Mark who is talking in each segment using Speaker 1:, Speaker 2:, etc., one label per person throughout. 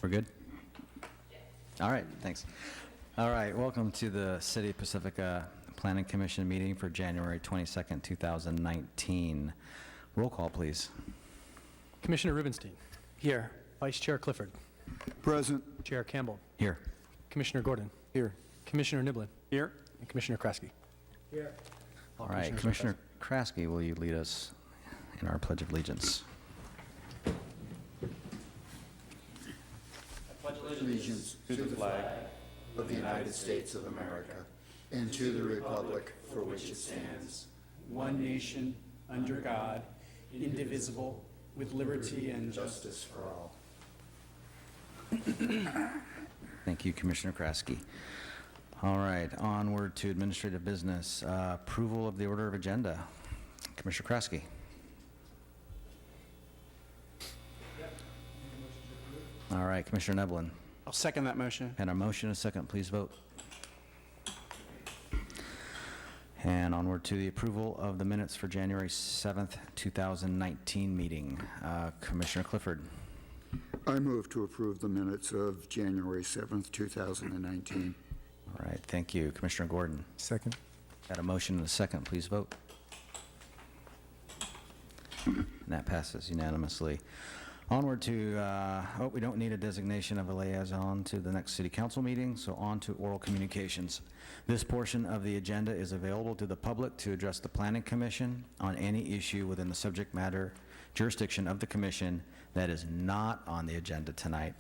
Speaker 1: We're good? All right, thanks. All right, welcome to the City of Pacifica Planning Commission meeting for January 22nd, 2019. Roll call, please.
Speaker 2: Commissioner Rubenstein. Here. Vice Chair Clifford.
Speaker 3: Present.
Speaker 2: Chair Campbell.
Speaker 1: Here.
Speaker 2: Commissioner Gordon.
Speaker 3: Here.
Speaker 2: Commissioner Niblin.
Speaker 3: Here.
Speaker 2: And Commissioner Kraske. Here.
Speaker 1: All right, Commissioner Kraske, will you lead us in our Pledge of Allegiance?
Speaker 3: Allegiance to the flag of the United States of America and to the republic for which it stands,
Speaker 4: one nation, under God, indivisible, with liberty and
Speaker 3: justice for all.
Speaker 1: Thank you, Commissioner Kraske. All right, onward to administrative business. Approval of the order of agenda. Commissioner Kraske. All right, Commissioner Neblin.
Speaker 4: I'll second that motion.
Speaker 1: And a motion, a second, please vote. And onward to the approval of the minutes for January 7th, 2019 meeting. Commissioner Clifford.
Speaker 3: I move to approve the minutes of January 7th, 2019.
Speaker 1: All right, thank you. Commissioner Gordon.
Speaker 2: Second.
Speaker 1: Got a motion and a second, please vote. And that passes unanimously. Onward to, we don't need a designation of a liaison to the next city council meeting, so on to oral communications. This portion of the agenda is available to the public to address the Planning Commission on any issue within the subject matter jurisdiction of the commission that is not on the agenda tonight.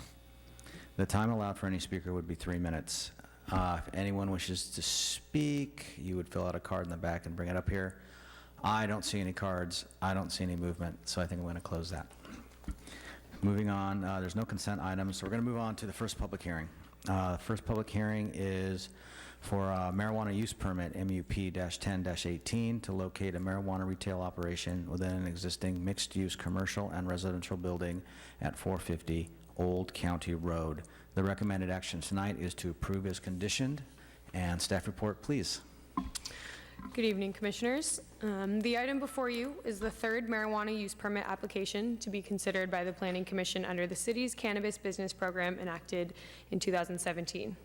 Speaker 1: The time allowed for any speaker would be 3 minutes. If anyone wishes to speak, you would fill out a card in the back and bring it up here. I don't see any cards. I don't see any movement, so I think I'm going to close that. Moving on, there's no consent items, so we're going to move on to the first public hearing. The first public hearing is for a marijuana use permit, MUP-10-18, to locate a marijuana retail operation within an existing mixed-use commercial and residential building at 450 Old County Road. The recommended action tonight is to approve as conditioned. And staff report, please.
Speaker 5: Good evening, Commissioners. The item before you is the third marijuana use permit application to be considered by the Planning Commission under the city's cannabis business program enacted in 2017.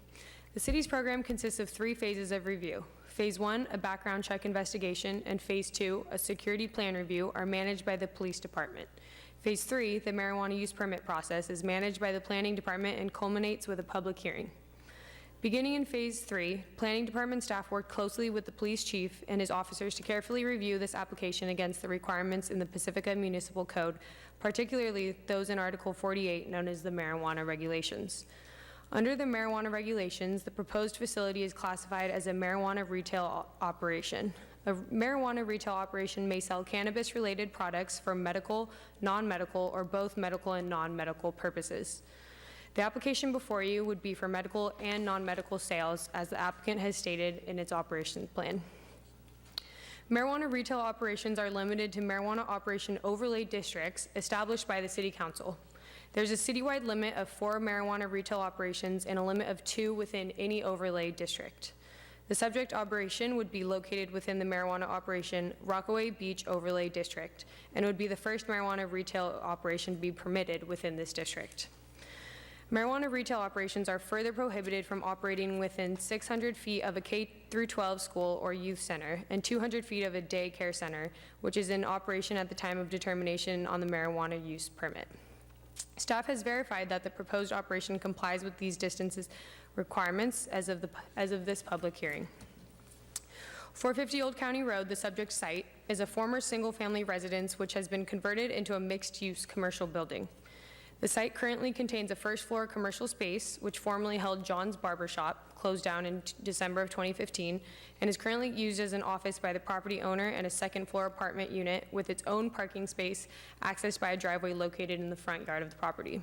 Speaker 5: The city's program consists of 3 phases of review. Phase 1, a background check investigation, and Phase 2, a security plan review, are managed by the police department. Phase 3, the marijuana use permit process, is managed by the planning department and culminates with a public hearing. Beginning in Phase 3, Planning Department staff worked closely with the police chief and his officers to carefully review this application against the requirements in the Pacifica Municipal Code, particularly those in Article 48, known as the marijuana regulations. Under the marijuana regulations, the proposed facility is classified as a marijuana retail operation. A marijuana retail operation may sell cannabis-related products for medical, non-medical, or both medical and non-medical purposes. The application before you would be for medical and non-medical sales, as the applicant has stated in its operations plan. Marijuana retail operations are limited to marijuana operation overlay districts established by the City Council. There's a citywide limit of 4 marijuana retail operations and a limit of 2 within any overlay district. The subject operation would be located within the marijuana operation Rockaway Beach Overlay District and would be the first marijuana retail operation to be permitted within this district. Marijuana retail operations are further prohibited from operating within 600 feet of a K-12 school or youth center and 200 feet of a daycare center, which is in operation at the time of determination on the marijuana use permit. Staff has verified that the proposed operation complies with these distances requirements as of this public hearing. 450 Old County Road, the subject site, is a former single-family residence which has been converted into a mixed-use commercial building. The site currently contains a first-floor commercial space, which formerly held John's Barbershop, closed down in December of 2015, and is currently used as an office by the property owner and a second-floor apartment unit with its own parking space accessed by a driveway located in the front yard of the property.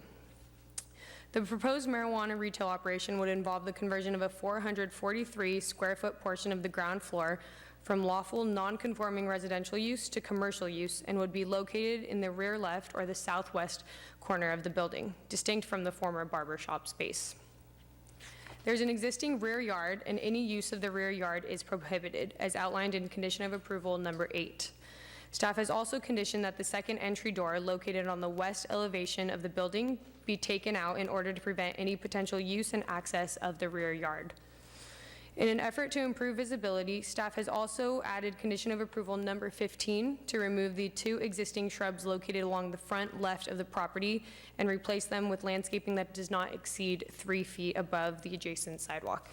Speaker 5: The proposed marijuana retail operation would involve the conversion of a 443-square-foot portion of the ground floor from lawful non-conforming residential use to commercial use and would be located in the rear left or the southwest corner of the building, distinct from the former barber shop space. There's an existing rear yard, and any use of the rear yard is prohibited, as outlined in condition of approval number 8. Staff has also conditioned that the second entry door located on the west elevation of the building be taken out in order to prevent any potential use and access of the rear yard. In an effort to improve visibility, staff has also added condition of approval number 15 to remove the 2 existing shrubs located along the front left of the property and replace them with landscaping that does not exceed 3 feet above the adjacent sidewalk.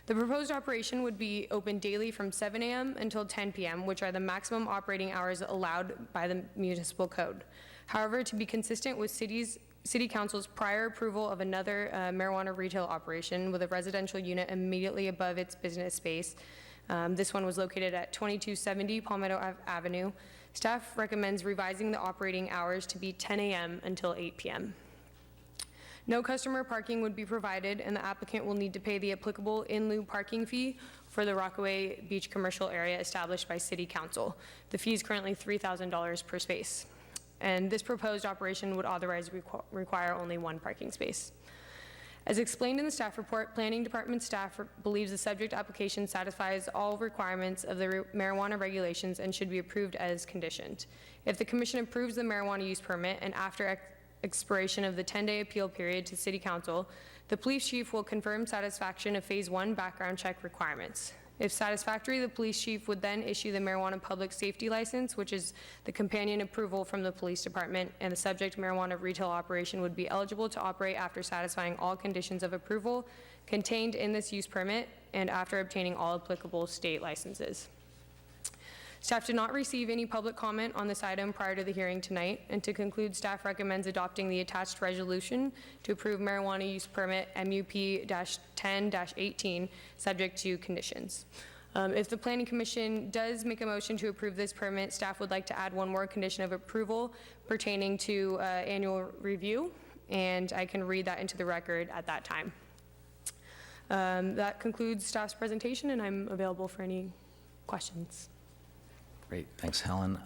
Speaker 5: The proposed operation would be open daily from 7 a.m. until 10 p.m., which are the maximum operating hours allowed by the municipal code. However, to be consistent with City Council's prior approval of another marijuana retail operation with a residential unit immediately above its business space, this one was located at 2270 Palmetto Avenue, staff recommends revising the operating hours to be 10 a.m. until 8 p.m. No customer parking would be provided, and the applicant will need to pay the applicable in lieu parking fee for the Rockaway Beach commercial area established by City Council. The fee is currently $3,000 per space, and this proposed operation would otherwise require only 1 parking space. As explained in the staff report, Planning Department staff believes the subject application satisfies all requirements of the marijuana regulations and should be approved as conditioned. If the commission approves the marijuana use permit and after expiration of the 10-day appeal period to City Council, the police chief will confirm satisfaction of Phase 1 background check requirements. If satisfactory, the police chief would then issue the marijuana public safety license, which is the companion approval from the police department, and the subject marijuana retail operation would be eligible to operate after satisfying all conditions of approval contained in this use permit and after obtaining all applicable state licenses. Staff did not receive any public comment on this item prior to the hearing tonight, and to conclude, staff recommends adopting the attached resolution to approve marijuana use permit MUP-10-18, subject to conditions. If the Planning Commission does make a motion to approve this permit, staff would like to add 1 more condition of approval pertaining to annual review, and I can read that into the record at that time. That concludes staff's presentation, and I'm available for any questions.
Speaker 1: Great, thanks, Helen.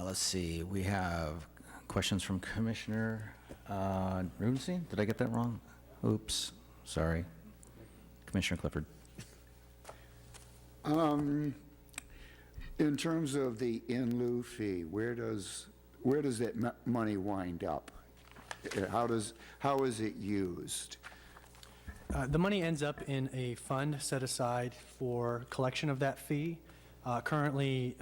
Speaker 1: Let's see, we have questions from Commissioner Rubenstein. Did I get that wrong? Oops, sorry. Commissioner Clifford.
Speaker 3: In terms of the in lieu fee, where does that money wind up? How is it used?
Speaker 2: The money ends up in a fund set aside for collection of that fee. Currently,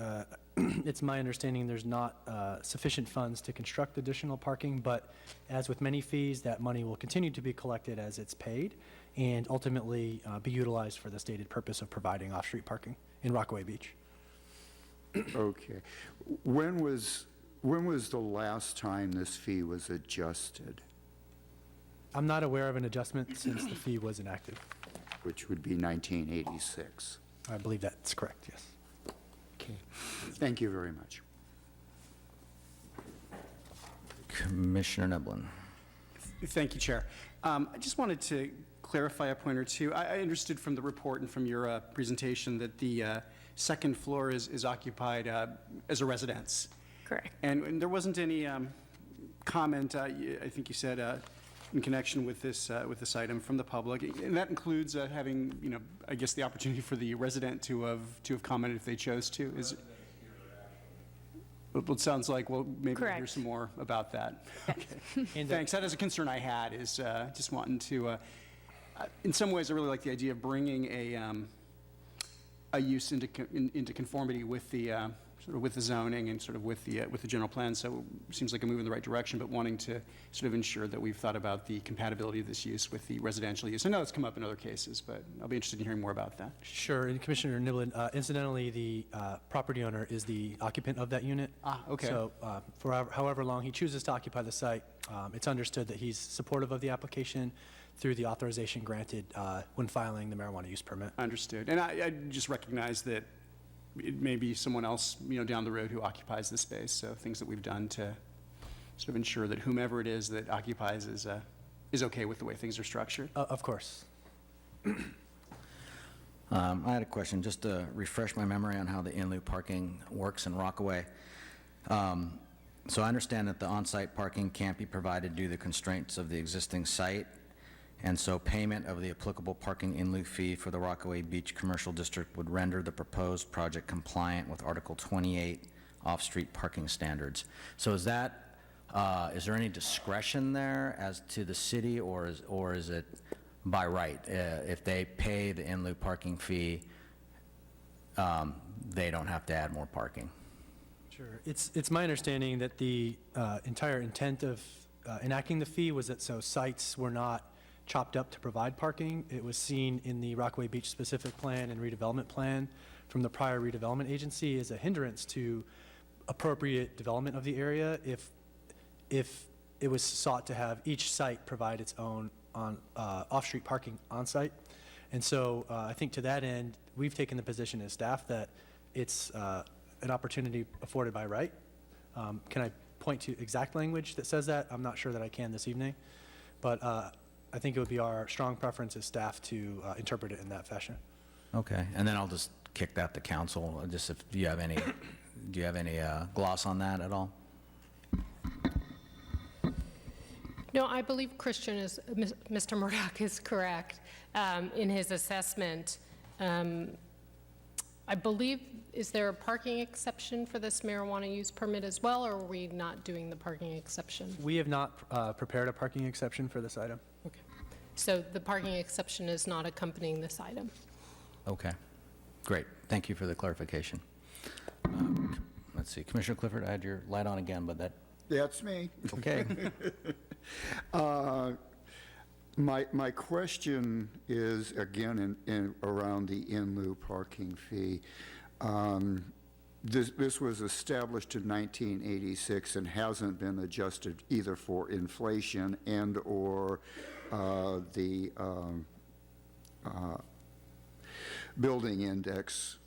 Speaker 2: it's my understanding there's not sufficient funds to construct additional parking, but as with many fees, that money will continue to be collected as it's paid and ultimately be utilized for the stated purpose of providing off-street parking in Rockaway Beach.
Speaker 3: Okay. When was the last time this fee was adjusted?
Speaker 2: I'm not aware of an adjustment since the fee was enacted.
Speaker 3: Which would be 1986.
Speaker 2: I believe that's correct, yes.
Speaker 3: Okay. Thank you very much.
Speaker 1: Commissioner Neblin.
Speaker 4: Thank you, Chair. I just wanted to clarify a point or two. I understood from the report and from your presentation that the second floor is occupied as a residence.
Speaker 5: Correct.
Speaker 4: And there wasn't any comment, I think you said, in connection with this item from the public, and that includes having, I guess, the opportunity for the resident to have commented if they chose to. It sounds like, well, maybe we'll hear some more about that.
Speaker 5: Yes.
Speaker 4: Okay. Thanks. That is a concern I had, is just wanting to, in some ways, I really like the idea of bringing a use into conformity with the sort of with the zoning and sort of with the general plan. So it seems like a move in the right direction, but wanting to sort of ensure that we've thought about the compatibility of this use with the residential use. I know it's come up in other cases, but I'll be interested in hearing more about that.
Speaker 2: Sure, and Commissioner Niblin, incidentally, the property owner is the occupant of that unit.
Speaker 4: Ah, okay.
Speaker 2: So for however long he chooses to occupy the site, it's understood that he's supportive of the application. through the authorization granted when filing the marijuana use permit.
Speaker 4: Understood. And I just recognize that it may be someone else, down the road who occupies the space. So things that we've done to sort of ensure that whomever it is that occupies is okay with the way things are structured.
Speaker 2: Of course.
Speaker 1: I had a question, just to refresh my memory on how the in-lieu parking works in Rockaway. So I understand that the on-site parking can't be provided due to the constraints of the existing site, and so payment of the applicable parking in-lieu fee for the Rockaway Beach Commercial District would render the proposed project compliant with Article 28 off-street parking standards. So is there any discretion there as to the city, or is it by right? If they pay the in-lieu parking fee, they don't have to add more parking?
Speaker 2: Sure. It's my understanding that the entire intent of enacting the fee was that so sites were not chopped up to provide parking. It was seen in the Rockaway Beach specific plan and redevelopment plan from the prior redevelopment agency as a hindrance to appropriate development of the area if it was sought to have each site provide its own off-street parking on-site. And so I think to that end, we've taken the position as staff that it's an opportunity afforded by right. Can I point to exact language that says that? I'm not sure that I can this evening, but I think it would be our strong preference as staff to interpret it in that fashion.
Speaker 1: Okay, and then I'll just kick that to council, just if do you have any gloss on that at all?
Speaker 6: No, I believe Mr. Murdoch is correct in his assessment. I believe, is there a parking exception for this marijuana use permit as well, or are we not doing the parking exception?
Speaker 2: We have not prepared a parking exception for this item.
Speaker 6: Okay. So the parking exception is not accompanying this item.
Speaker 1: Okay, great. Thank you for the clarification. Let's see, Commissioner Clifford, I had your light on again, but that,
Speaker 3: That's me.
Speaker 1: okay.
Speaker 3: My question is, again, around the in-lieu parking fee. This was established in 1986 and hasn't been adjusted either for inflation and/or the building index,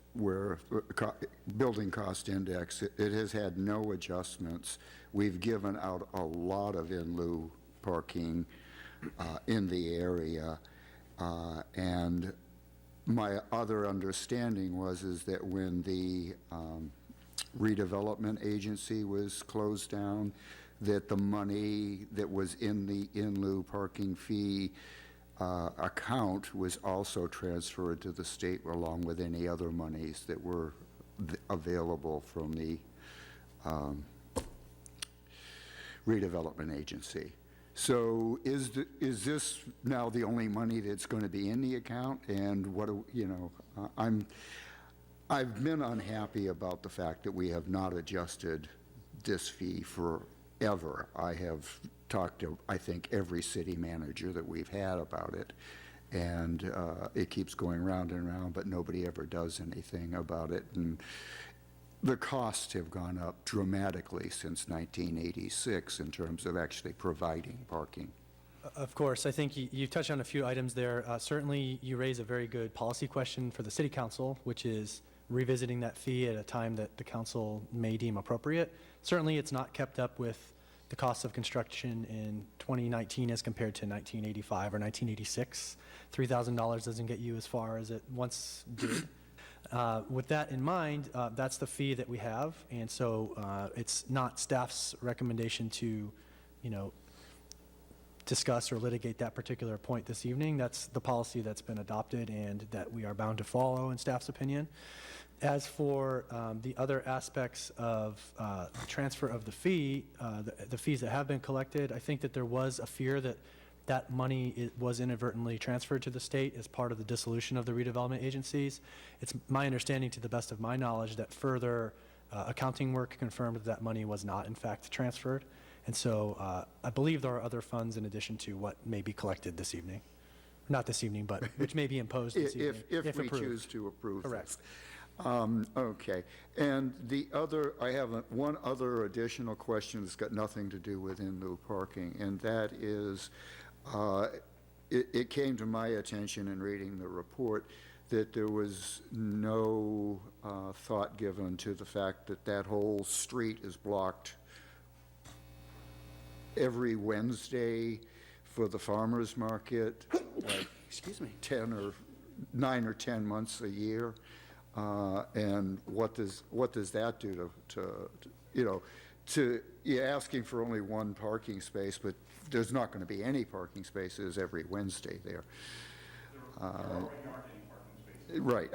Speaker 3: building cost index. It has had no adjustments. We've given out a lot of in-lieu parking in the area, and my other understanding is that when the redevelopment agency was closed down, that the money that was in the in-lieu parking fee account was also transferred to the state along with any other monies that were available from the redevelopment agency. So is this now the only money that's going to be in the account? And what do I've been unhappy about the fact that we have not adjusted this fee forever. I have talked to, I think, every city manager that we've had about it, and it keeps going round and round, but nobody ever does anything about it. And the costs have gone up dramatically since 1986 in terms of actually providing parking.
Speaker 2: Of course, I think you touched on a few items there. Certainly, you raise a very good policy question for the City Council, which is revisiting that fee at a time that the council may deem appropriate. Certainly, it's not kept up with the cost of construction in 2019 as compared to 1985 or 1986. $3,000 doesn't get you as far as it once did. With that in mind, that's the fee that we have, and so it's not staff's recommendation to, discuss or litigate that particular point this evening. That's the policy that's been adopted and that we are bound to follow in staff's opinion. As for the other aspects of the transfer of the fee, the fees that have been collected, I think that there was a fear that that money was inadvertently transferred to the state as part of the dissolution of the redevelopment agencies. It's my understanding, to the best of my knowledge, that further accounting work confirmed that money was not, in fact, transferred. And so I believe there are other funds in addition to what may be collected this evening. Not this evening, but which may be imposed this evening.
Speaker 3: If we
Speaker 2: approved.
Speaker 3: choose to approve
Speaker 2: Correct.
Speaker 3: this. Okay. And I have one other additional question that's got nothing to do with in-lieu parking, and that is, it came to my attention in reading the report that there was no thought given to the fact that that whole street is blocked every Wednesday for the farmer's market,
Speaker 4: Excuse me.
Speaker 3: 9 or 10 months a year. And what does that do to you're asking for only one parking space, but there's not going to be any parking spaces every Wednesday there. Right.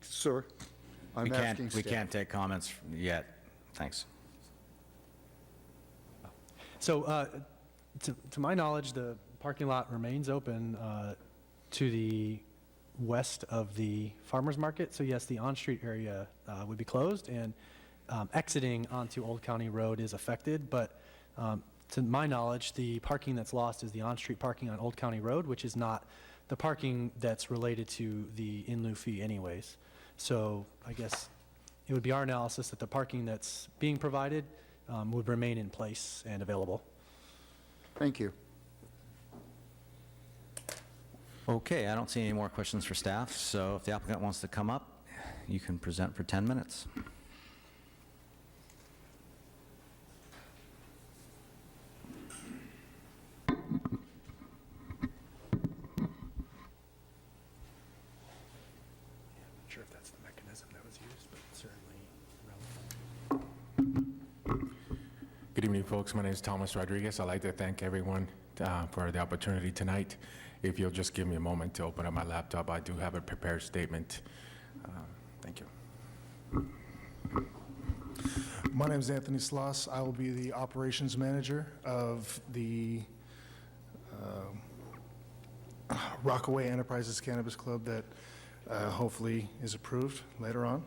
Speaker 3: Sir, I'm asking
Speaker 1: We
Speaker 3: staff.
Speaker 1: can't take comments yet. Thanks.
Speaker 2: So, to my knowledge, the parking lot remains open to the west of the farmer's market. So yes, the on-street area would be closed, and exiting onto Old County Road is affected. But to my knowledge, the parking that's lost is the on-street parking on Old County Road, which is not the parking that's related to the in lieu fee anyways. So I guess it would be our analysis that the parking that's being provided would remain in place and available.
Speaker 3: Thank you.
Speaker 1: Okay, I don't see any more questions for staff, so if the applicant wants to come up, you can present for 10 minutes.
Speaker 2: Not sure if that's the mechanism that was used, but certainly relevant.
Speaker 7: Good evening, folks. My name is Thomas Rodriguez. I'd like to thank everyone for the opportunity tonight. If you'll just give me a moment to open up my laptop, I do have a prepared statement. Thank you.
Speaker 8: My name is Anthony Sloss. I will be the operations manager of the Rockaway Enterprises Cannabis Club that hopefully is approved later on.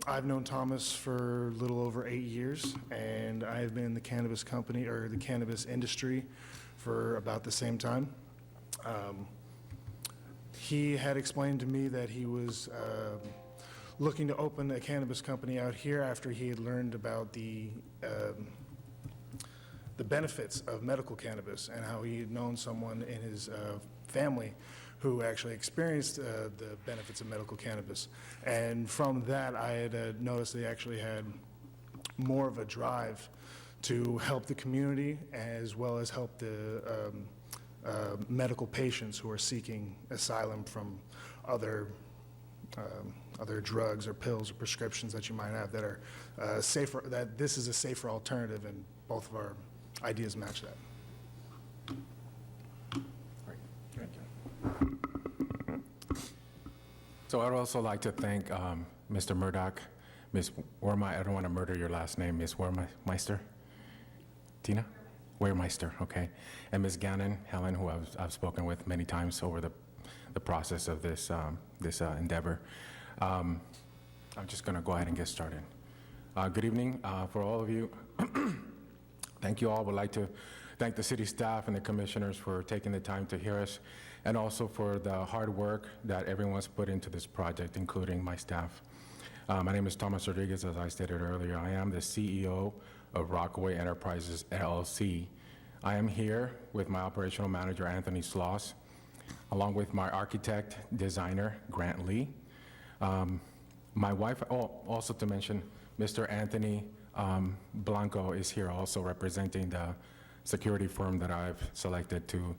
Speaker 8: I've known Thomas for a little over 8 years, and I have been in the cannabis company, or the cannabis industry, for about the same time. He had explained to me that he was looking to open a cannabis company out here after he had learned about the benefits of medical cannabis and how he had known someone in his family who actually experienced the benefits of medical cannabis. And from that, I had noticed they actually had more of a drive to help the community as well as help the medical patients who are seeking asylum from other drugs or pills or prescriptions that you might have that are safer, that this is a safer alternative, and both of our ideas match that.
Speaker 7: So I'd also like to thank Mr. Murdoch, Ms. Wermeister, I don't want to murder your last name, Ms. Wermeister? Tina? Wermeister, okay. And Ms. Gannon, Helen, who I've spoken with many times over the process of this endeavor. I'm just going to go ahead and get started. Good evening for all of you. Thank you all. Would like to thank the city staff and the commissioners for taking the time to hear us, and also for the hard work that everyone's put into this project, including my staff. My name is Thomas Rodriguez, as I stated earlier. I am the CEO of Rockaway Enterprises, LLC. I am here with my operational manager, Anthony Sloss, along with my architect, designer, Grant Lee. My wife, also to mention, Mr. Anthony Blanco is here also representing the security firm that I've selected to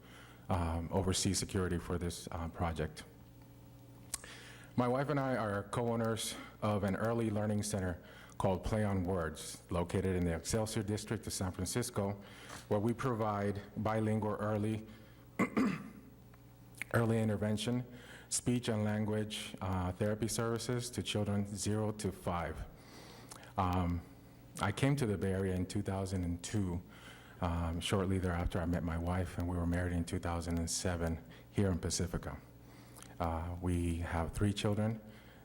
Speaker 7: oversee security for this project. My wife and I are co-owners of an early learning center called Play on Words, located in the Excelsior District of San Francisco, where we provide bilingual early intervention, speech and language therapy services to children 0 to 5. I came to the Bay Area in 2002. Shortly thereafter, I met my wife, and we were married in 2007 here in Pacifica. We have 3 children.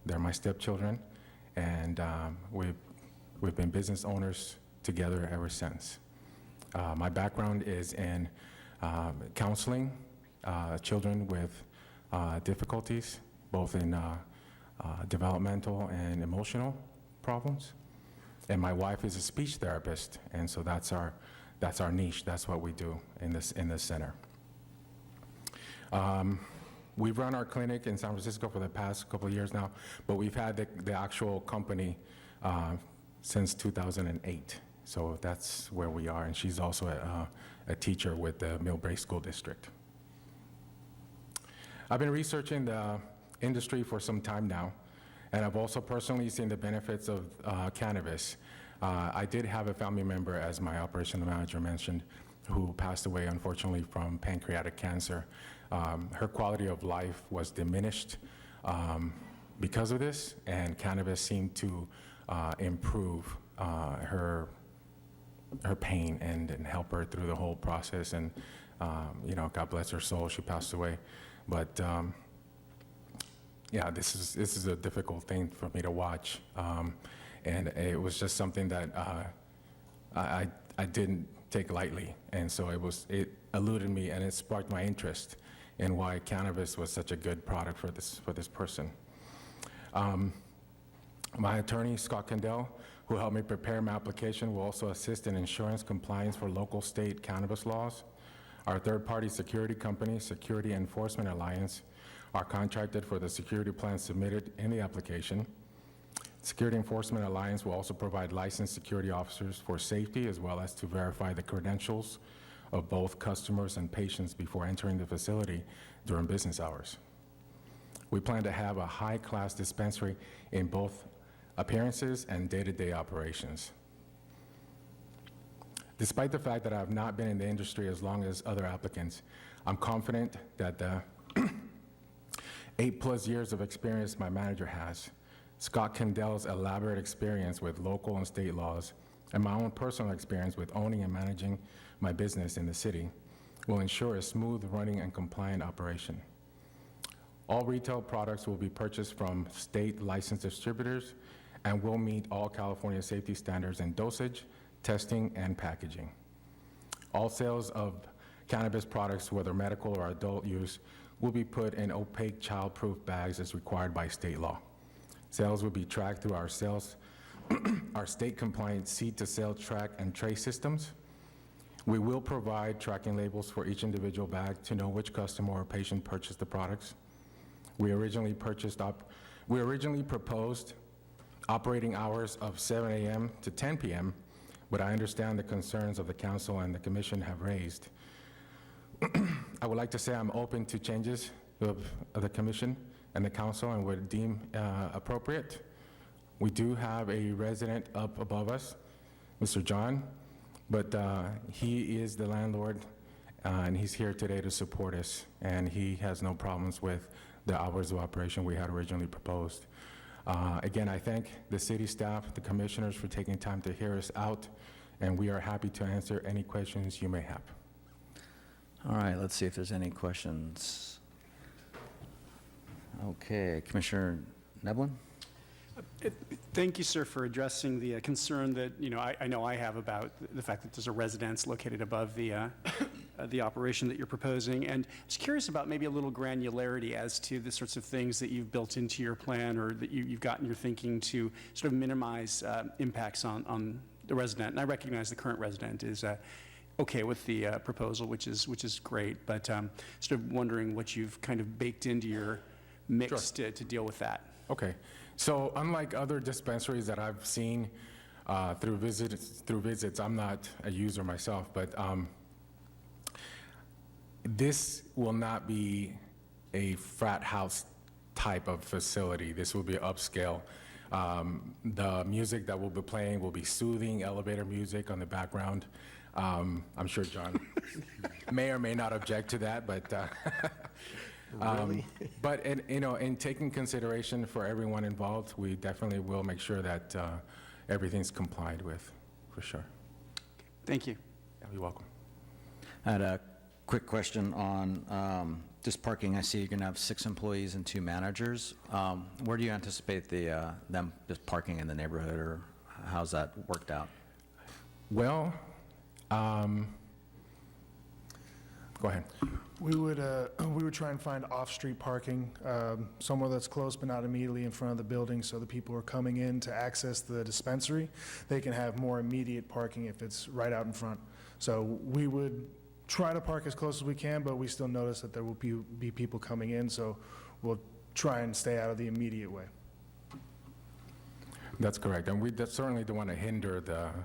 Speaker 7: They're my stepchildren, and we've been business owners together ever since. My background is in counseling children with difficulties, both in developmental and emotional problems. And my wife is a speech therapist, and so that's our niche. That's what we do in this center. We've run our clinic in San Francisco for the past couple of years now, but we've had the actual company since 2008. So that's where we are, and she's also a teacher with the Millbrae School District. I've been researching the industry for some time now, and I've also personally seen the benefits of cannabis. I did have a family member, as my operational manager mentioned, who passed away, unfortunately, from pancreatic cancer. Her quality of life was diminished because of this, and cannabis seemed to improve her pain and help her through the whole process. And God bless her soul, she passed away. But yeah, this is a difficult thing for me to watch, and it was just something that I didn't take lightly, and so it eluded me, and it sparked my interest in why cannabis was such a good product for this person. My attorney, Scott Kendall, who helped me prepare my application, will also assist in insurance compliance for local state cannabis laws. Our third-party security company, Security Enforcement Alliance, are contracted for the security plan submitted in the application. Security Enforcement Alliance will also provide licensed security officers for safety, as well as to verify the credentials of both customers and patients before entering the facility during business hours. We plan to have a high-class dispensary in both appearances and day-to-day operations. Despite the fact that I have not been in the industry as long as other applicants, I'm confident that the 8+ years of experience my manager has, Scott Kendall's elaborate experience with local and state laws, and my own personal experience with owning and managing my business in the city will ensure a smooth running and compliant operation. All retail products will be purchased from state licensed distributors and will meet all California safety standards in dosage, testing, and packaging. All sales of cannabis products, whether medical or adult use, will be put in opaque child-proof bags as required by state law. Sales will be tracked through our state-compliant seed-to-sale track and trace systems. We will provide tracking labels for each individual bag to know which customer or patient purchased the products. We originally proposed operating hours of 7 a.m. to 10 p.m., but I understand the concerns of the council and the commission have raised. I would like to say I'm open to changes of the commission and the council and would deem appropriate. We do have a resident up above us, Mr. John, but he is the landlord, and he's here today to support us, and he has no problems with the hours of operation we had originally proposed. Again, I thank the city staff, the commissioners for taking time to hear us out, and we are happy to answer any questions you may have.
Speaker 1: All right, let's see if there's any questions. Okay, Commissioner Neblin?
Speaker 4: Thank you, sir, for addressing the concern that I know I have about the fact that there's a residence located above the operation that you're proposing. And I was curious about maybe a little granularity as to the sorts of things that you've built into your plan or that you've got in your thinking to sort of minimize impacts on the resident. And I recognize the current resident is okay with the proposal, which is great, but sort of wondering what you've kind of baked into your mix to deal with that.
Speaker 7: Okay, so unlike other dispensaries that I've seen through visits, I'm not a user myself, but this will not be a frat house type of facility. This will be upscale. The music that we'll be playing will be soothing elevator music on the background. I'm sure John may or may not object to that, but
Speaker 1: Really?
Speaker 7: but in taking consideration for everyone involved, we definitely will make sure that everything's complied with, for sure.
Speaker 4: Thank you.
Speaker 7: Yeah, you're welcome.
Speaker 1: I had a quick question on just parking. I see you're going to have 6 employees and 2 managers. Where do you anticipate them just parking in the neighborhood, or how's that worked out?
Speaker 7: Well, go ahead.
Speaker 8: We would try and find off-street parking, somewhere that's close but not immediately in front of the building, so the people who are coming in to access the dispensary, they can have more immediate parking if it's right out in front. So we would try to park as close as we can, but we still notice that there will be people coming in, so we'll try and stay out of the immediate way.
Speaker 7: That's correct, and we certainly don't want to hinder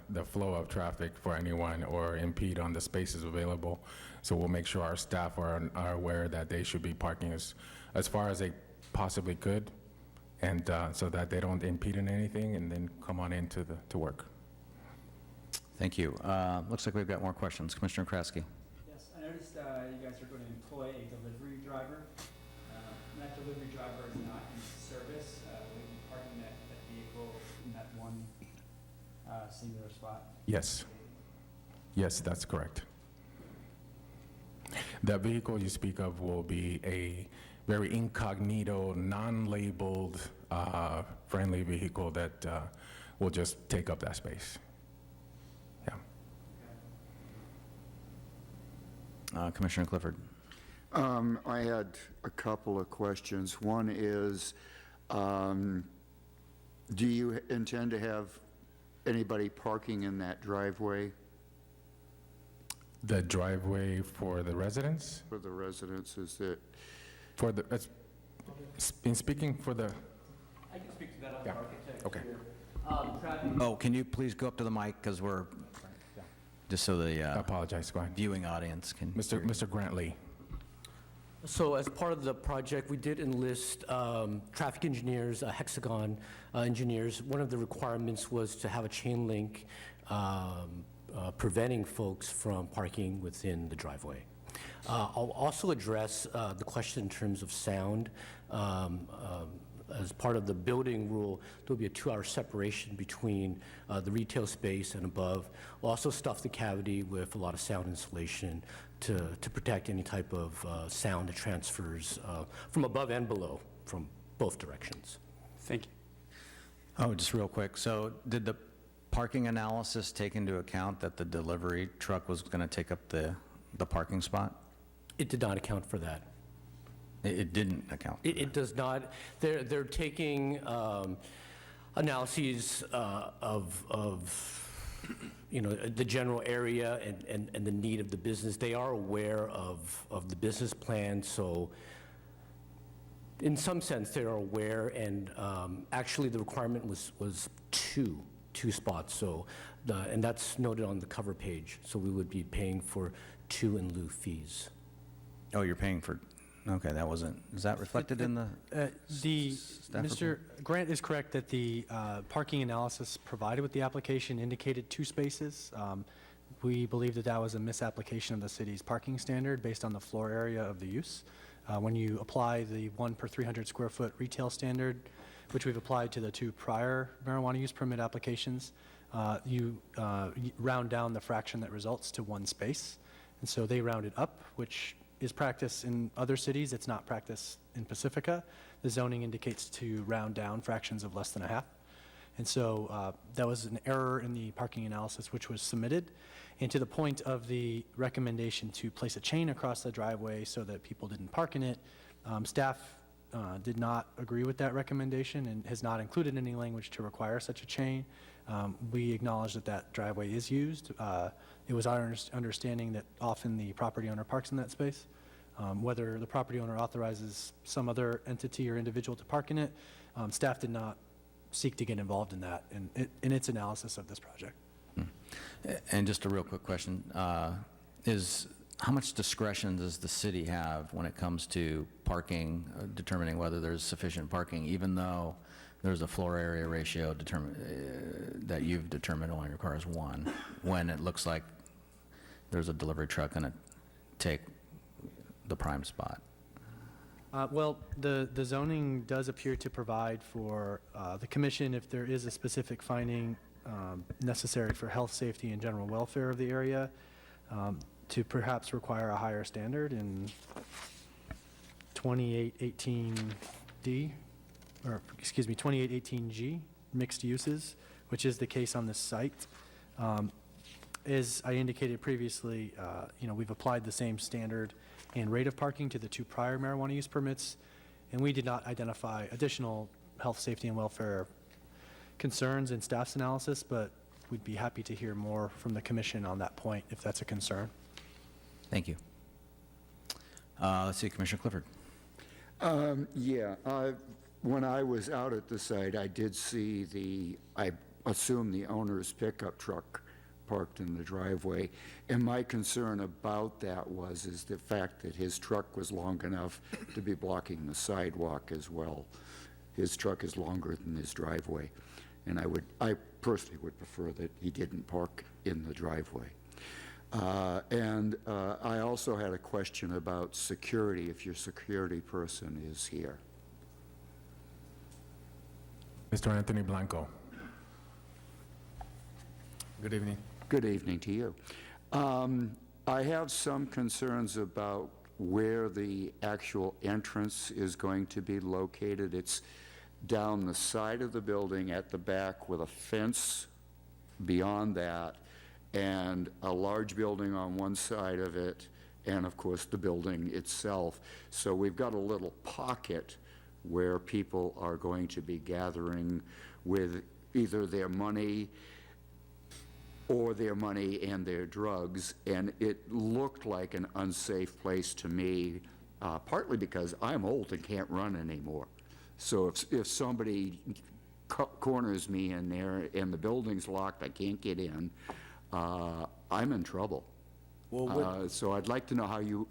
Speaker 7: the flow of traffic for anyone or impede on the spaces available. So we'll make sure our staff are aware that they should be parking as far as they possibly could, and so that they don't impede on anything, and then come on into to work.
Speaker 1: Thank you. Looks like we've got more questions. Commissioner Kraske.
Speaker 9: Yes, I noticed you guys are going to employ a delivery driver. That delivery driver is not in service. Will you be parking that vehicle in that one singular spot?
Speaker 7: Yes. Yes, that's correct. The vehicle you speak of will be a very incognito, non-labeled, friendly vehicle that will just take up that space. Yeah.
Speaker 1: Commissioner Clifford.
Speaker 3: I had a couple of questions. One is, do you intend to have anybody parking in that driveway
Speaker 7: The driveway for the residents?
Speaker 3: for the residents? Is that,
Speaker 7: For the, in speaking for the,
Speaker 9: I can speak to that on
Speaker 7: Yeah,
Speaker 9: the architect
Speaker 7: okay.
Speaker 9: here. Traffic
Speaker 1: Oh, can you please go up to the mic, because we're, just so
Speaker 7: I
Speaker 1: the
Speaker 7: apologize, go ahead.
Speaker 1: viewing audience can.
Speaker 7: Mr. Grantley.
Speaker 10: So as part of the project, we did enlist traffic engineers, Hexagon engineers. One of the requirements was to have a chain link preventing folks from parking within the driveway. I'll also address the question in terms of sound. As part of the building rule, there'll be a 2-hour separation between the retail space and above. We'll also stuff the cavity with a lot of sound insulation to protect any type of sound that transfers from above and below, from both directions.
Speaker 4: Thank you.
Speaker 1: Oh, just real quick. So did the parking analysis take into account that the delivery truck was going to take up the parking spot?
Speaker 10: It did not account for that.
Speaker 1: It didn't account.
Speaker 10: It does not. They're taking analyses of the general area and the need of the business. They are aware of the business plan, so in some sense they are aware. And actually, the requirement was two spots. So and that's noted on the cover page. So we would be paying for 2 in lieu fees.
Speaker 1: Oh, you're paying for, okay, that wasn't, is that reflected in the?
Speaker 2: Mr. Grant is correct that the parking analysis provided with the application indicated 2 spaces. We believe that that was a misapplication of the city's parking standard based on the floor area of the use. When you apply the 1 per 300 square foot retail standard, which we've applied to the 2 prior marijuana use permit applications, you round down the fraction that results to 1 space. And so they rounded up, which is practice in other cities. It's not practice in Pacifica. The zoning indicates to round down fractions of less than a half. And so that was an error in the parking analysis which was submitted. And to the point of the recommendation to place a chain across the driveway so that people didn't park in it, staff did not agree with that recommendation and has not included any language to require such a chain. We acknowledge that that driveway is used. It was our understanding that often the property owner parks in that space. Whether the property owner authorizes some other entity or individual to park in it, staff did not seek to get involved in that in its analysis of this project.
Speaker 1: And just a real quick question, is how much discretion does the city have when it comes to parking, determining whether there's sufficient parking, even though there's a floor area ratio that you've determined only requires 1, when it looks like there's a delivery truck going to take the prime spot?
Speaker 2: Well, the zoning does appear to provide for the commission, if there is a specific finding necessary for health, safety, and general welfare of the area, to perhaps require a higher standard in 2818D, or excuse me, 2818G, mixed uses, which is the case on this site. As I indicated previously, we've applied the same standard and rate of parking to the 2 prior marijuana use permits, and we did not identify additional health, safety, and welfare concerns in staff's analysis, but we'd be happy to hear more from the commission on that point if that's a concern.
Speaker 1: Thank you. Let's see, Commissioner Clifford.
Speaker 3: When I was out at the site, I did see I assume the owner's pickup truck parked in the driveway. And my concern about that is the fact that his truck was long enough to be blocking the sidewalk as well. His truck is longer than his driveway. And I personally would prefer that he didn't park in the driveway. I also had a question about security, if your security person is here.
Speaker 7: Mr. Anthony Blanco. Good evening.
Speaker 3: Good evening to you. I have some concerns about where the actual entrance is going to be located. It's down the side of the building at the back with a fence beyond that, and a large building on one side of it, and of course the building itself. So we've got a little pocket where people are going to be gathering with either their money or their money and their drugs, and it looked like an unsafe place to me, partly because I'm old and can't run anymore. So if somebody corners me in there and the building's locked, I can't get in, I'm in trouble. So I'd like to know how you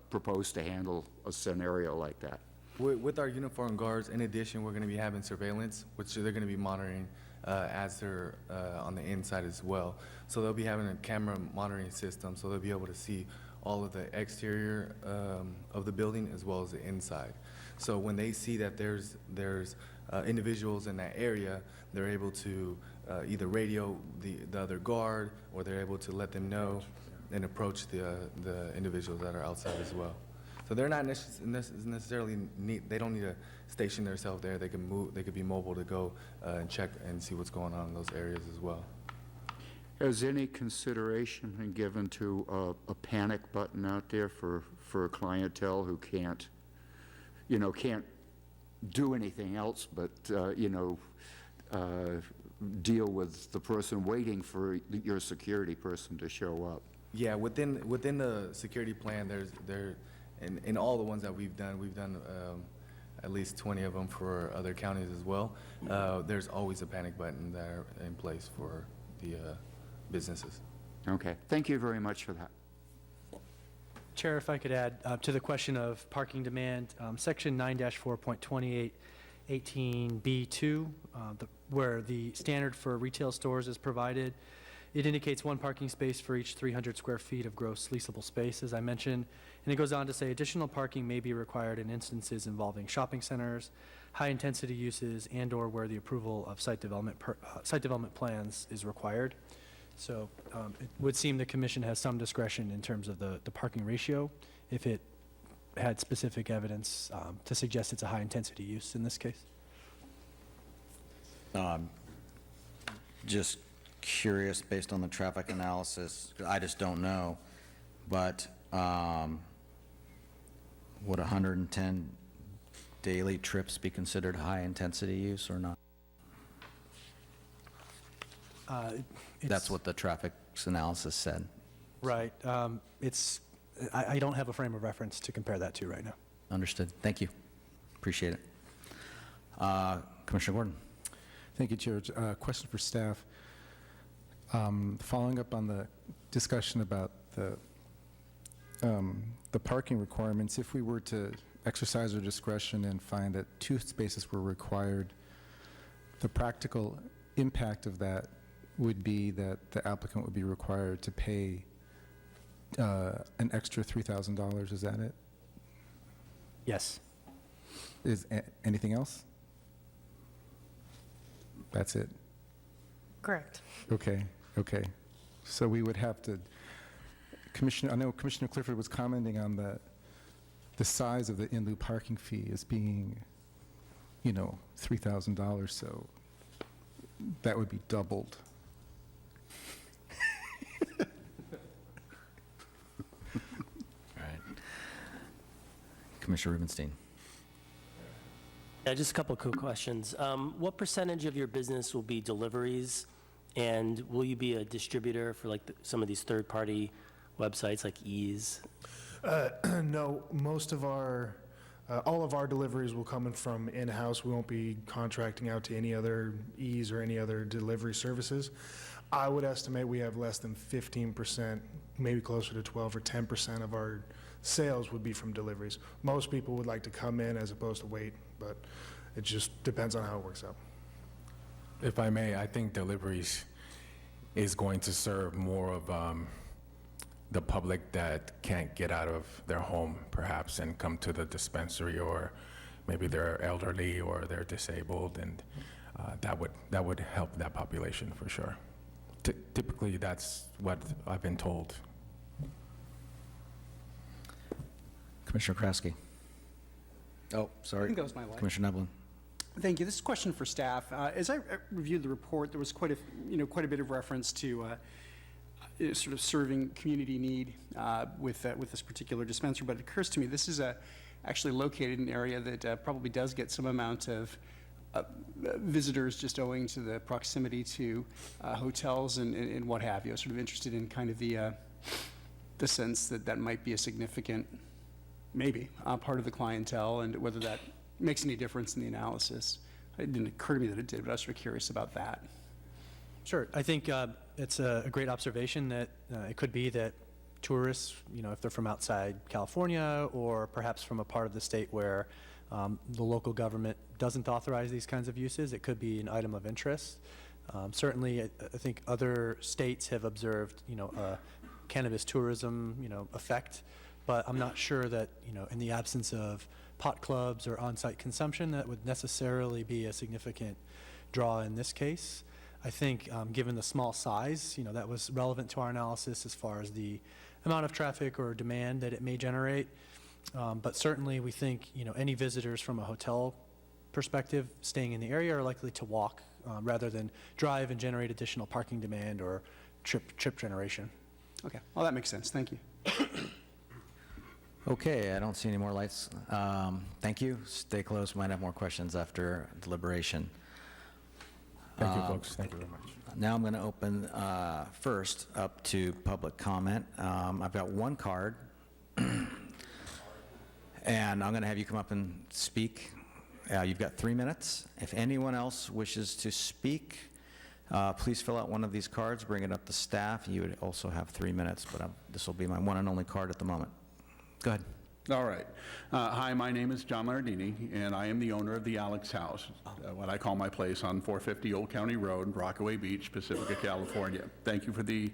Speaker 3: propose to handle a scenario like that.
Speaker 11: With our uniformed guards, in addition, we're going to be having surveillance, which they're going to be monitoring as they're on the inside as well. So they'll be having a camera monitoring system, so they'll be able to see all of the exterior of the building as well as the inside. So when they see that there's individuals in that area, they're able to either radio the other guard, or they're able to let them know and approach the individuals that are outside as well. So they're not necessarily they don't need to station themselves there. They can move. They could be mobile to go and check and see what's going on in those areas as well.
Speaker 3: Has any consideration been given to a panic button out there for a clientele who can't do anything else but, deal with the person waiting for your security person to show up?
Speaker 11: Yeah, within the security plan, in all the ones that we've done at least 20 of them for other counties as well. There's always a panic button that are in place for the businesses. Okay,
Speaker 3: thank you very much for that.
Speaker 2: Chair, if I could add to the question of parking demand, Section 9-4.2818B2, where the standard for retail stores is provided, it indicates one parking space for each 300 square feet of gross leasable space, as I mentioned, and it goes on to say additional parking may be required in instances involving shopping centers, high-intensity uses, and/or where the approval of site development plans is required. So it would seem the commission has some discretion in terms of the parking ratio if it had specific evidence to suggest it's a high-intensity use in this case.
Speaker 1: Just curious, based on the traffic analysis, I just don't know, but would 110 daily trips be considered high-intensity use or not? That's what the traffic analysis said.
Speaker 2: Right. I don't have a frame of reference to compare that to right now.
Speaker 1: Understood. Thank you. Appreciate it. Commissioner Gordon.
Speaker 12: Thank you, Chair. Question for staff. Following up on the discussion about the parking requirements, if we were to exercise our discretion and find that 2 spaces were required, the practical impact of that would be that the applicant would be required to pay an extra $3,000. Is that it?
Speaker 2: Yes.
Speaker 12: Is anything else? That's it?
Speaker 5: Correct.
Speaker 12: Okay. So we would have to, I know Commissioner Clifford was commenting on the size of the in lieu parking fee as being, $3,000, so that would be doubled.
Speaker 1: All right. Commissioner Rubenstein.
Speaker 10: Yeah, just a couple of quick questions. What percentage of your business will be deliveries, and will you be a distributor for some of these third-party websites like Ease?
Speaker 8: No, most of our, all of our deliveries will come in from in-house. We won't be contracting out to any other Ease or any other delivery services. I would estimate we have less than 15%, maybe closer to 12 or 10% of our sales would be from deliveries. Most people would like to come in as opposed to wait, but it just depends on how it works out.
Speaker 7: If I may, I think deliveries is going to serve more of the public that can't get out of their home, perhaps, and come to the dispensary, or maybe they're elderly or they're disabled, and that would help that population for sure. Typically, that's what I've been told.
Speaker 1: Commissioner Kraske. Oh,
Speaker 4: I
Speaker 1: sorry.
Speaker 4: think that was my light.
Speaker 1: Commissioner Neblin.
Speaker 4: Thank you. This is a question for staff. As I reviewed the report, there was quite a bit of reference to sort of serving community need with this particular dispensary. But it occurs to me this is actually located in an area that probably does get some amount of visitors, just owing to the proximity to hotels and what have you. I was sort of interested in kind of the sense that that might be a significant, maybe, part of the clientele, and whether that makes any difference in the analysis. It didn't occur to me that it did, but I was sort of curious about that.
Speaker 2: Sure. I think it's a great observation that it could be that tourists, if they're from outside California or perhaps from a part of the state where the local government doesn't authorize these kinds of uses, it could be an item of interest. Certainly, I think other states have observed, cannabis tourism, effect, but I'm not sure that, in the absence of pot clubs or on-site consumption, that would necessarily be a significant draw in this case. I think given the small size, that was relevant to our analysis as far as the amount of traffic or demand that it may generate. But certainly we think, any visitors from a hotel perspective staying in the area are likely to walk rather than drive and generate additional parking demand or trip generation.
Speaker 4: Okay, well, that makes sense. Thank you.
Speaker 1: Okay, I don't see any more lights. Thank you. Stay close. Might have more questions after deliberation.
Speaker 7: Thank you, folks. Thank you very much.
Speaker 1: Now I'm going to open first up to public comment. I've got one card, and I'm going to have you come up and speak. You've got 3 minutes. If anyone else wishes to speak, please fill out one of these cards, bring it up to staff. You would also have 3 minutes, but this will be my one and only card at the moment. Go ahead.
Speaker 13: All right. Hi, my name is John Lardini, and I am the owner of the Alex House, what I call my place on 450 Old County Road, Rockaway Beach, Pacifica, California. Thank you for the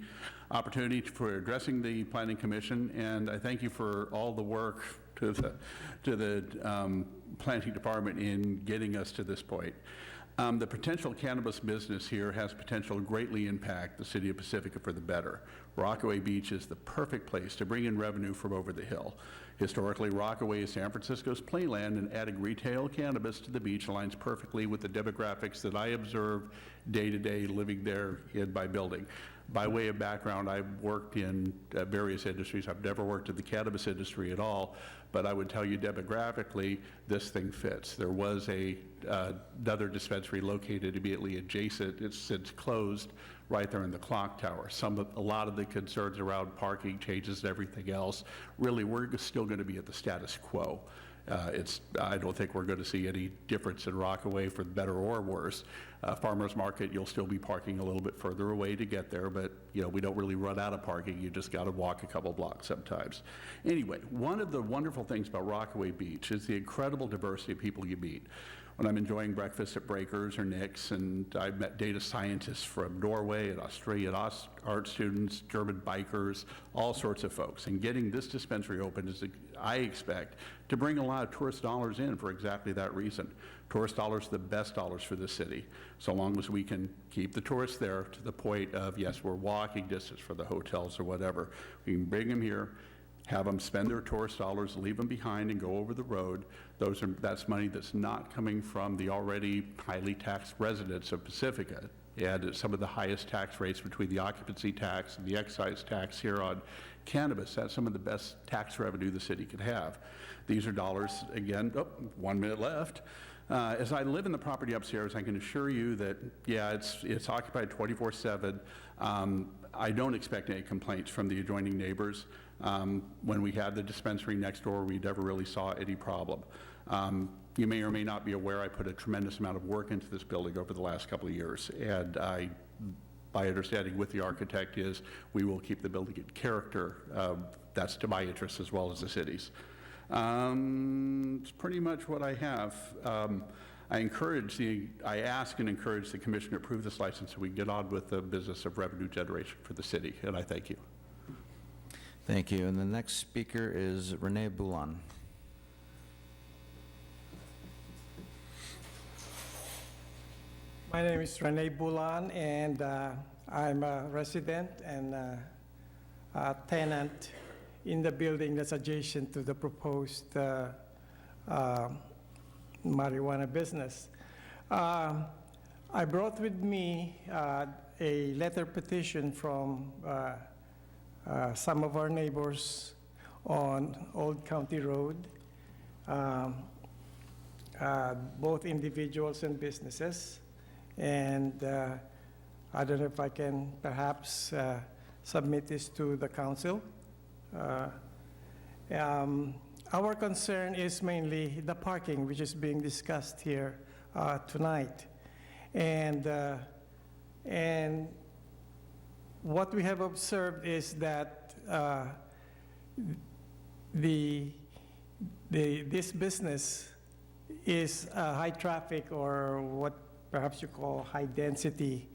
Speaker 13: opportunity for addressing the Planning Commission, and I thank you for all the work to the Planning Department in getting us to this point. The potential cannabis business here has potential to greatly impact the city of Pacifica for the better. Rockaway Beach is the perfect place to bring in revenue from over the hill. Historically, Rockaway is San Francisco's playland, and adding retail cannabis to the beach aligns perfectly with the demographics that I observe day to day living there in my building. By way of background, I've worked in various industries. I've never worked in the cannabis industry at all, but I would tell you demographically, this thing fits. There was another dispensary located immediately adjacent. It's since closed right there in the clock tower. A lot of the concerns around parking changes and everything else, really, we're still going to be at the status quo. I don't think we're going to see any difference in Rockaway for the better or worse. Farmers Market, you'll still be parking a little bit further away to get there, but we don't really run out of parking. You just got to walk a couple blocks sometimes. Anyway, one of the wonderful things about Rockaway Beach is the incredible diversity of people you meet. When I'm enjoying breakfast at Breakers or Nick's, and I've met data scientists from Norway and Australia, art students, German bikers, all sorts of folks. And getting this dispensary open is, I expect, to bring a lot of tourist dollars in for exactly that reason. Tourist dollars are the best dollars for the city, so long as we can keep the tourists there to the point of, yes, we're walking distance for the hotels or whatever. We can bring them here, have them spend their tourist dollars, leave them behind, and go over the road. That's money that's not coming from the already highly taxed residents of Pacifica. And some of the highest tax rates between the occupancy tax and the excise tax here on cannabis. That's some of the best tax revenue the city could have. These are dollars, again, 1 minute left. As I live in the property upstairs, I can assure you that, yeah, it's occupied 24/7. I don't expect any complaints from the adjoining neighbors. When we had the dispensary next door, we never really saw any problem. You may or may not be aware, I put a tremendous amount of work into this building over the last couple of years, and my understanding with the architect is we will keep the building in character. That's to my interest as well as the city's. It's pretty much what I have. I ask and encourage the commission to approve this license so we can get on with the business of revenue generation for the city, and I thank you.
Speaker 1: Thank you. And the next speaker is Renee Boulan.
Speaker 14: My name is Rene Boulan, and I'm a resident and a tenant in the building that's adjacent to the proposed marijuana business. I brought with me a letter petition from some of our neighbors on Old County Road, both individuals and businesses. And I don't know if I can perhaps submit this to the council. Our concern is mainly the parking, which is being discussed here tonight. And what we have observed is that this business is a high traffic, or what perhaps you call high density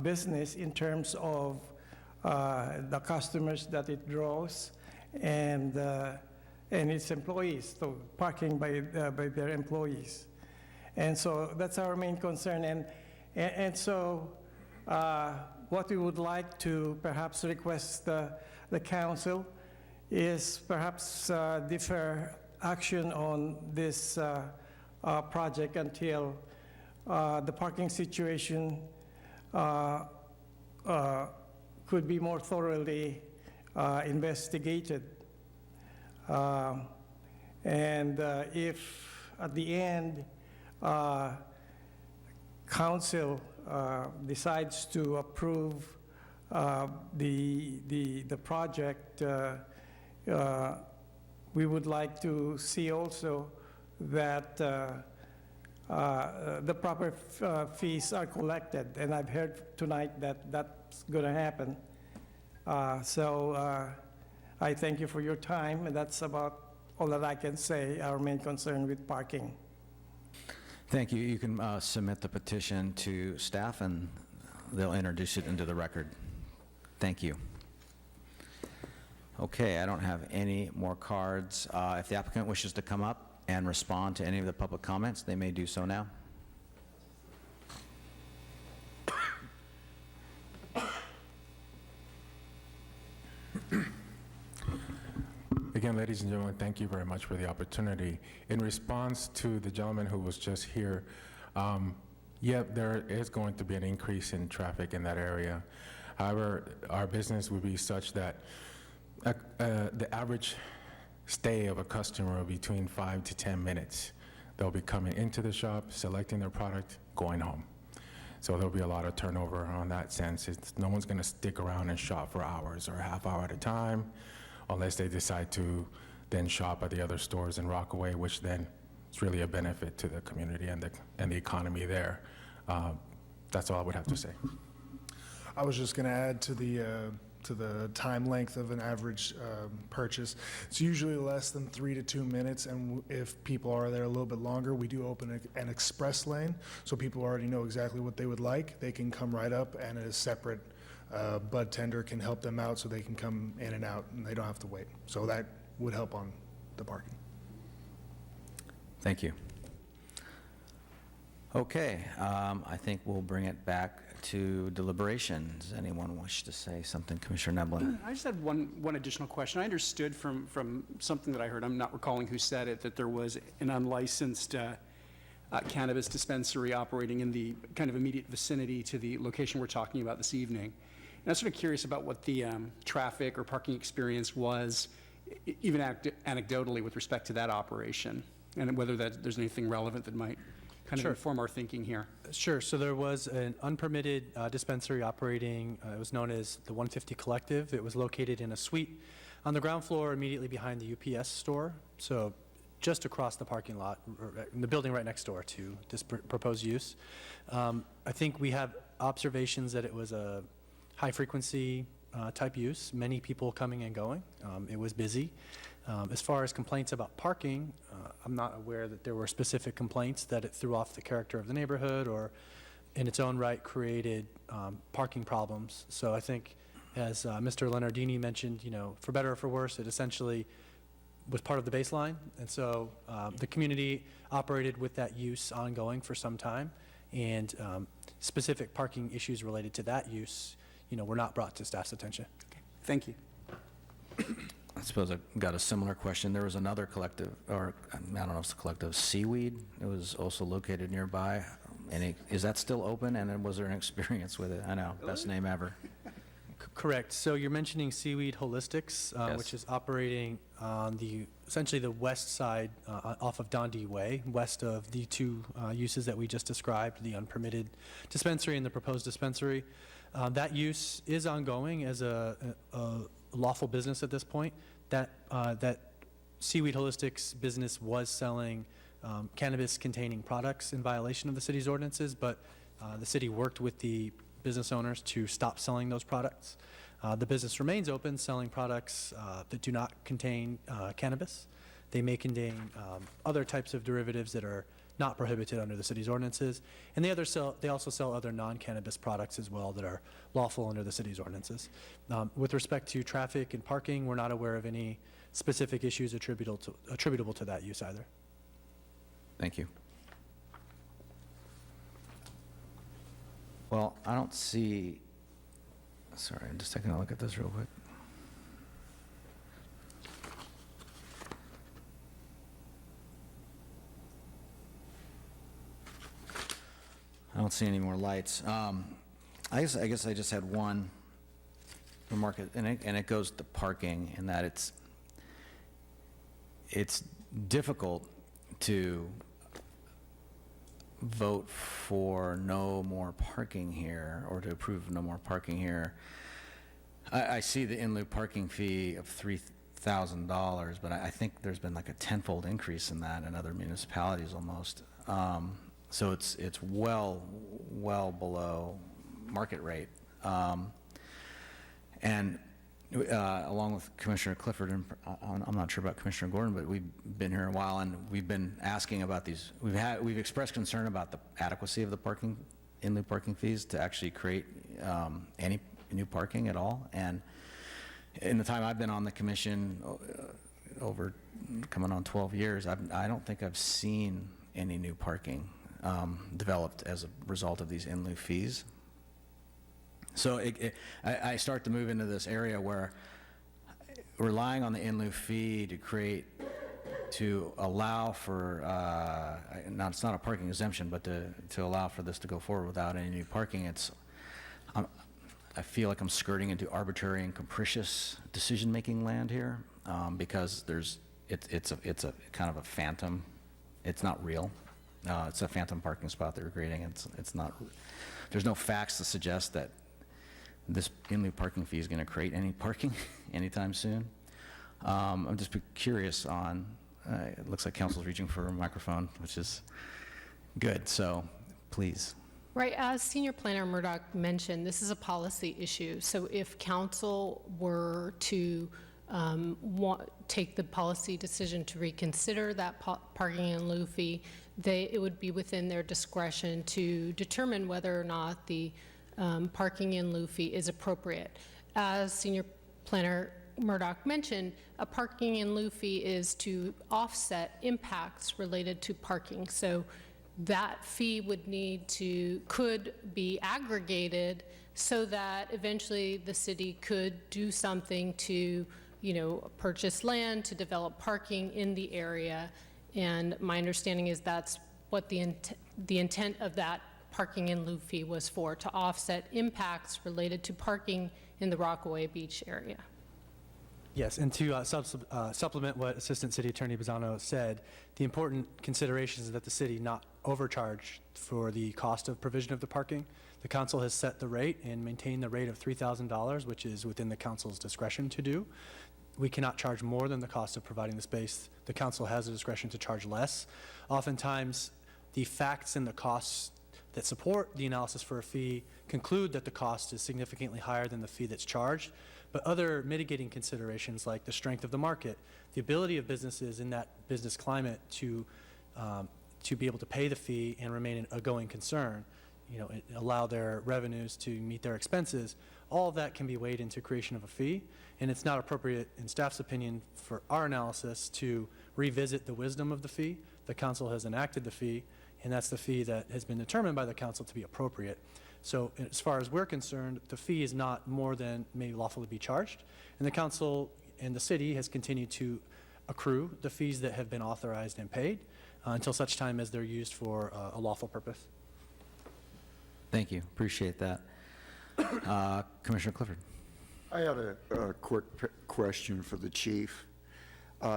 Speaker 14: business in terms of the customers that it draws and its employees, so parking by their employees. And so that's our main concern. And so what we would like to perhaps request the council is perhaps defer action on this project until the parking situation could be more thoroughly investigated. And if at the end council decides to approve the project, we would like to see also that the proper fees are collected, and I've heard tonight that that's going to happen. So I thank you for your time, and that's about all that I can say, our main concern with parking.
Speaker 1: Thank you. You can submit the petition to staff, and they'll introduce it into the record. Thank you. Okay, I don't have any more cards. If the applicant wishes to come up and respond to any of the public comments, they may do so now.
Speaker 7: Again, ladies and gentlemen, thank you very much for the opportunity. In response to the gentleman who was just here, yep, there is going to be an increase in traffic in that area. However, our business would be such that the average stay of a customer will be between 5 to 10 minutes. They'll be coming into the shop, selecting their product, going home. So there'll be a lot of turnover on that sense. No one's going to stick around and shop for hours or a half hour at a time, unless they decide to then shop at the other stores in Rockaway, which then is really a benefit to the community and the economy there. That's all I would have to say.
Speaker 8: I was just going to add to the time length of an average purchase. It's usually less than 3 to 2 minutes, and if people are there a little bit longer, we do open an express lane, so people already know exactly what they would like. They can come right up, and a separate bud tender can help them out so they can come in and out, and they don't have to wait. So that would help on the parking.
Speaker 1: Thank you. Okay, I think we'll bring it back to deliberation. Does anyone wish to say something? Commissioner Neblin.
Speaker 4: I just had one additional question. I understood from something that I heard, I'm not recalling who said it, that there was an unlicensed cannabis dispensary operating in the kind of immediate vicinity to the location we're talking about this evening. And I'm sort of curious about what the traffic or parking experience was, even anecdotally, with respect to that operation. and whether there's anything relevant that might kind of
Speaker 2: Sure.
Speaker 4: inform our thinking here.
Speaker 2: Sure. So there was an unpermitted dispensary operating, it was known as the 150 Collective. It was located in a suite on the ground floor immediately behind the UPS store, so just across the parking lot, or in the building right next door to this proposed use. I think we have observations that it was a high-frequency type use, many people coming and going. It was busy. As far as complaints about parking, I'm not aware that there were specific complaints that it threw off the character of the neighborhood or in its own right created parking problems. So I think, as Mr. Leonardini mentioned, for better or for worse, it essentially was part of the baseline. And so the community operated with that use ongoing for some time, and specific parking issues related to that use, were not brought to staff's attention.
Speaker 4: Thank you.
Speaker 1: I suppose I got a similar question. There was another collective, or I don't know if it's a collective, Seaweed. It was also located nearby. Is that still open, and then was there an experience with it? I know, best name ever.
Speaker 2: Correct. So you're mentioning Seaweed Holistics,
Speaker 1: Yes.
Speaker 2: which is operating on essentially the west side off of Dundee Way, west of the two uses that we just described, the unpermitted dispensary and the proposed dispensary. That use is ongoing as a lawful business at this point. That Seaweed Holistics business was selling cannabis-containing products in violation of the city's ordinances, but the city worked with the business owners to stop selling those products. The business remains open, selling products that do not contain cannabis. They may contain other types of derivatives that are not prohibited under the city's ordinances, and they also sell other non-cannabis products as well that are lawful under the city's ordinances. With respect to traffic and parking, we're not aware of any specific issues attributable to that use either.
Speaker 1: Thank you. Well, I don't see, sorry, I'm just taking a look at this real quick. I don't see any more lights. I guess I just had one remark, and it goes to parking, in that it's difficult to vote for no more parking here, or to approve no more parking here. I see the in lieu parking fee of $3,000, but I think there's been like a tenfold increase in that in other municipalities almost. So it's well below market rate. And along with Commissioner Clifford, and I'm not sure about Commissioner Gordon, but we've been here a while, and we've been asking about these. We've expressed concern about the adequacy of the in lieu parking fees to actually create any new parking at all. And in the time I've been on the commission, over coming on 12 years, I don't think I've seen any new parking developed as a result of these in lieu fees. So I start to move into this area where relying on the in lieu fee to allow for, it's not a parking exemption, but to allow for this to go forward without any new parking, I feel like I'm skirting into arbitrary and capricious decision-making land here, because it's a kind of a phantom. It's not real. It's a phantom parking spot that we're creating. It's not. There's no facts to suggest that this in lieu parking fee is going to create any parking anytime soon. I'm just curious on. It looks like council's reaching for a microphone, which is good. So, please.
Speaker 6: Right, as Senior Planner Murdoch mentioned, this is a policy issue. So if council were to take the policy decision to reconsider that parking in lieu fee, it would be within their discretion to determine whether or not the parking in lieu fee is appropriate. As Senior Planner Murdoch mentioned, a parking in lieu fee is to offset impacts related to parking. So that fee could be aggregated so that eventually the city could do something to, purchase land to develop parking in the area. And my understanding is that's what the intent of that parking in lieu fee was for, to offset impacts related to parking in the Rockaway Beach area.
Speaker 2: Yes, and to supplement what Assistant City Attorney Bizzano said, the important consideration is that the city not overcharge for the cost of provision of the parking. The council has set the rate and maintained the rate of $3,000, which is within the council's discretion to do. We cannot charge more than the cost of providing the space. The council has the discretion to charge less. Oftentimes, the facts and the costs that support the analysis for a fee conclude that the cost is significantly higher than the fee that's charged. But other mitigating considerations like the strength of the market, the ability of businesses in that business climate to be able to pay the fee and remain a going concern, allow their revenues to meet their expenses, all of that can be weighed into creation of a fee. And it's not appropriate, in staff's opinion, for our analysis to revisit the wisdom of the fee. The council has enacted the fee, and that's the fee that has been determined by the council to be appropriate. So as far as we're concerned, the fee is not more than may lawfully be charged. And the council and the city has continued to accrue the fees that have been authorized and paid until such time as they're used for a lawful purpose.
Speaker 1: Thank you. Appreciate that. Commissioner Clifford.
Speaker 3: I had a quick question for the chief.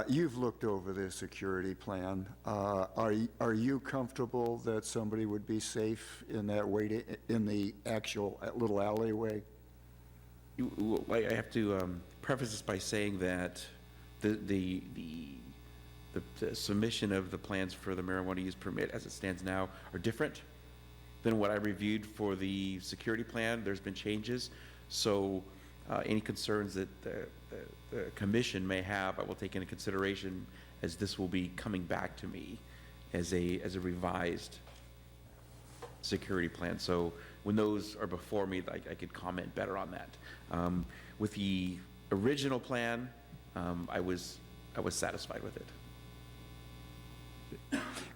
Speaker 3: You've looked over the security plan. Are you comfortable that somebody would be safe in that way, in the actual little alleyway?
Speaker 15: I have to preface this by saying that the submission of the plans for the marijuana use permit as it stands now are different than what I reviewed for the security plan. There's been changes. So any concerns that the commission may have, I will take into consideration as this will be coming back to me as a revised security plan. So when those are before me, I could comment better on that. With the original plan, I was satisfied with it.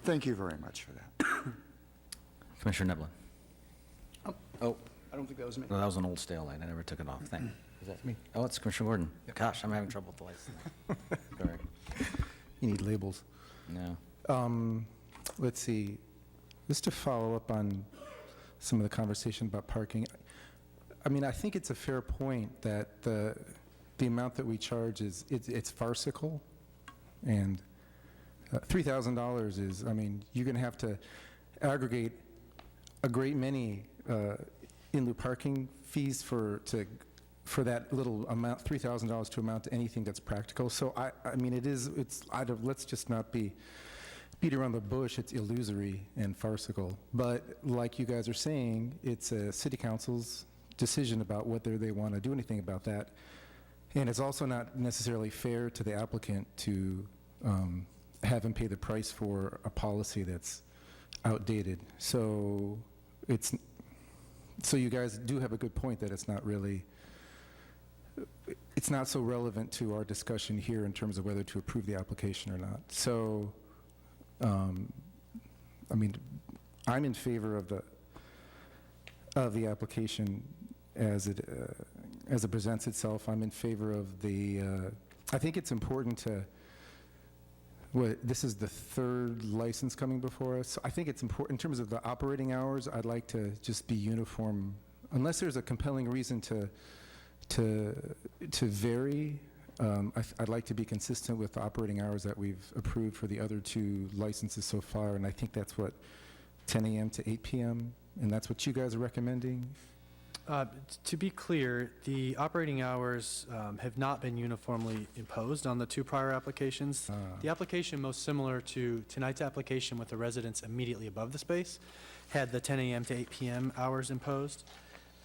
Speaker 3: Thank you very much for that.
Speaker 1: Commissioner Neblin. Oh,
Speaker 4: I don't think that was me.
Speaker 1: no, that was an old stale light. I never took it off. Thank you. Is that me? Oh, it's Commissioner Gordon. Gosh, I'm having trouble with the lights tonight. Sorry.
Speaker 12: You need labels.
Speaker 1: No.
Speaker 12: Let's see, just to follow up on some of the conversation about parking. I mean, I think it's a fair point that the amount that we charge it's farcical, and $3,000 is, I mean, you're going to have to aggregate a great many in-lieu parking fees for that little amount, $3,000 to amount to anything that's practical. So I mean, let's just not beat around the bush. It's illusory and farcical. But like you guys are saying, it's a city council's decision about whether they want to do anything about that. And it's also not necessarily fair to the applicant to have him pay the price for a policy that's outdated. So you guys do have a good point that it's not so relevant to our discussion here in terms of whether to approve the application or not. So, I mean, I'm in favor of the application as it presents itself. I'm in favor of I think it's important to, this is the third license coming before us. I think it's important in terms of the operating hours. I'd like to just be uniform, unless there's a compelling reason to vary. I'd like to be consistent with the operating hours that we've approved for the other two licenses so far, and I think that's what, 10 a.m. to 8 p.m., and that's what you guys are recommending?
Speaker 2: To be clear, the operating hours have not been uniformly imposed on the two prior applications. The application most similar to tonight's application with the residents immediately above the space had the 10 a.m. to 8 p.m. hours imposed.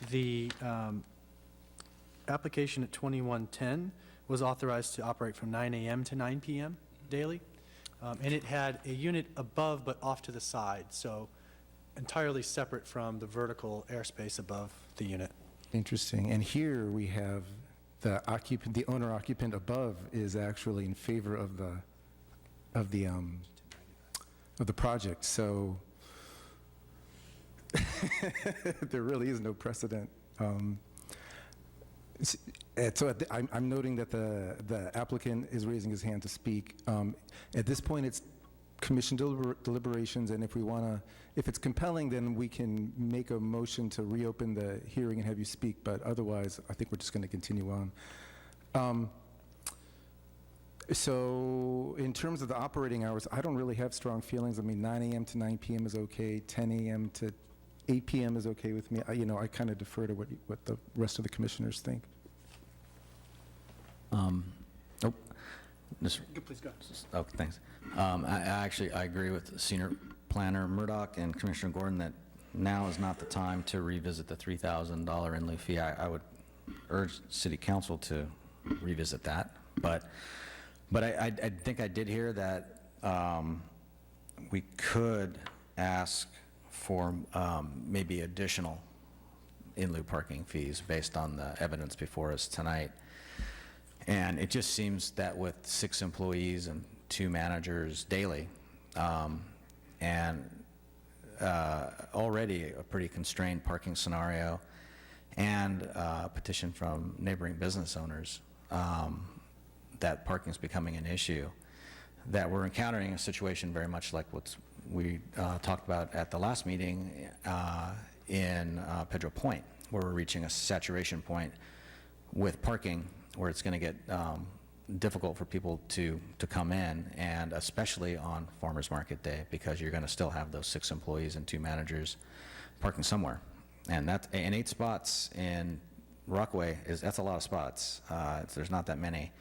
Speaker 2: The application at 2110 was authorized to operate from 9 a.m. to 9 p.m. daily, and it had a unit above but off to the side, so entirely separate from the vertical airspace above the unit.
Speaker 12: Interesting. And here we have the owner occupant above is actually in favor of the project. So there really is no precedent. So I'm noting that the applicant is raising his hand to speak. At this point, it's commission deliberations, and if it's compelling, then we can make a motion to reopen the hearing and have you speak, but otherwise, I think we're just going to continue on. So in terms of the operating hours, I don't really have strong feelings. I mean, 9 a.m. to 9 p.m. is okay. 10 a.m. to 8 p.m. is okay with me. I kind of defer to what the rest of the commissioners think.
Speaker 4: Please go.
Speaker 1: Oh, thanks. I agree with Senior Planner Murdoch and Commissioner Gordon that now is not the time to revisit the $3,000 in lieu fee. I would urge City Council to revisit that. But I think I did hear that we could ask for maybe additional in lieu parking fees based on the evidence before us tonight. And it just seems that with 6 employees and 2 managers daily, and already a pretty constrained parking scenario, and a petition from neighboring business owners, that parking is becoming an issue, that we're encountering a situation very much like what we talked about at the last meeting in Pedro Point, where we're reaching a saturation point with parking where it's going to get difficult for people to come in, and especially on Farmers Market Day, because you're going to still have those 6 employees and 2 managers parking somewhere. And 8 spots in Rockaway that's a lot of spots. There's not that many.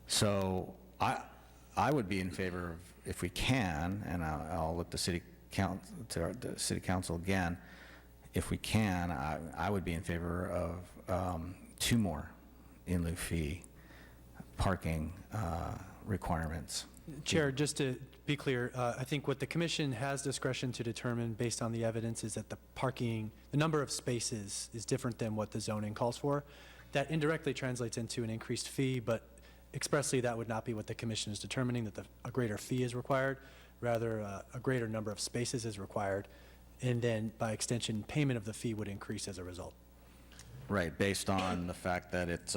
Speaker 1: So I would be in favor of, if we can, and I'll look to the City Council again, if we can, I would be in favor of 2 more in lieu fee parking requirements.
Speaker 2: Chair, just to be clear, I think what the commission has discretion to determine based on the evidence is that the number of spaces is different than what the zoning calls for. That indirectly translates into an increased fee, but expressly that would not be what the commission is determining, that a greater fee is required. Rather, a greater number of spaces is required, and then by extension, payment of the fee would increase as a result.
Speaker 1: Right, based on the fact that it's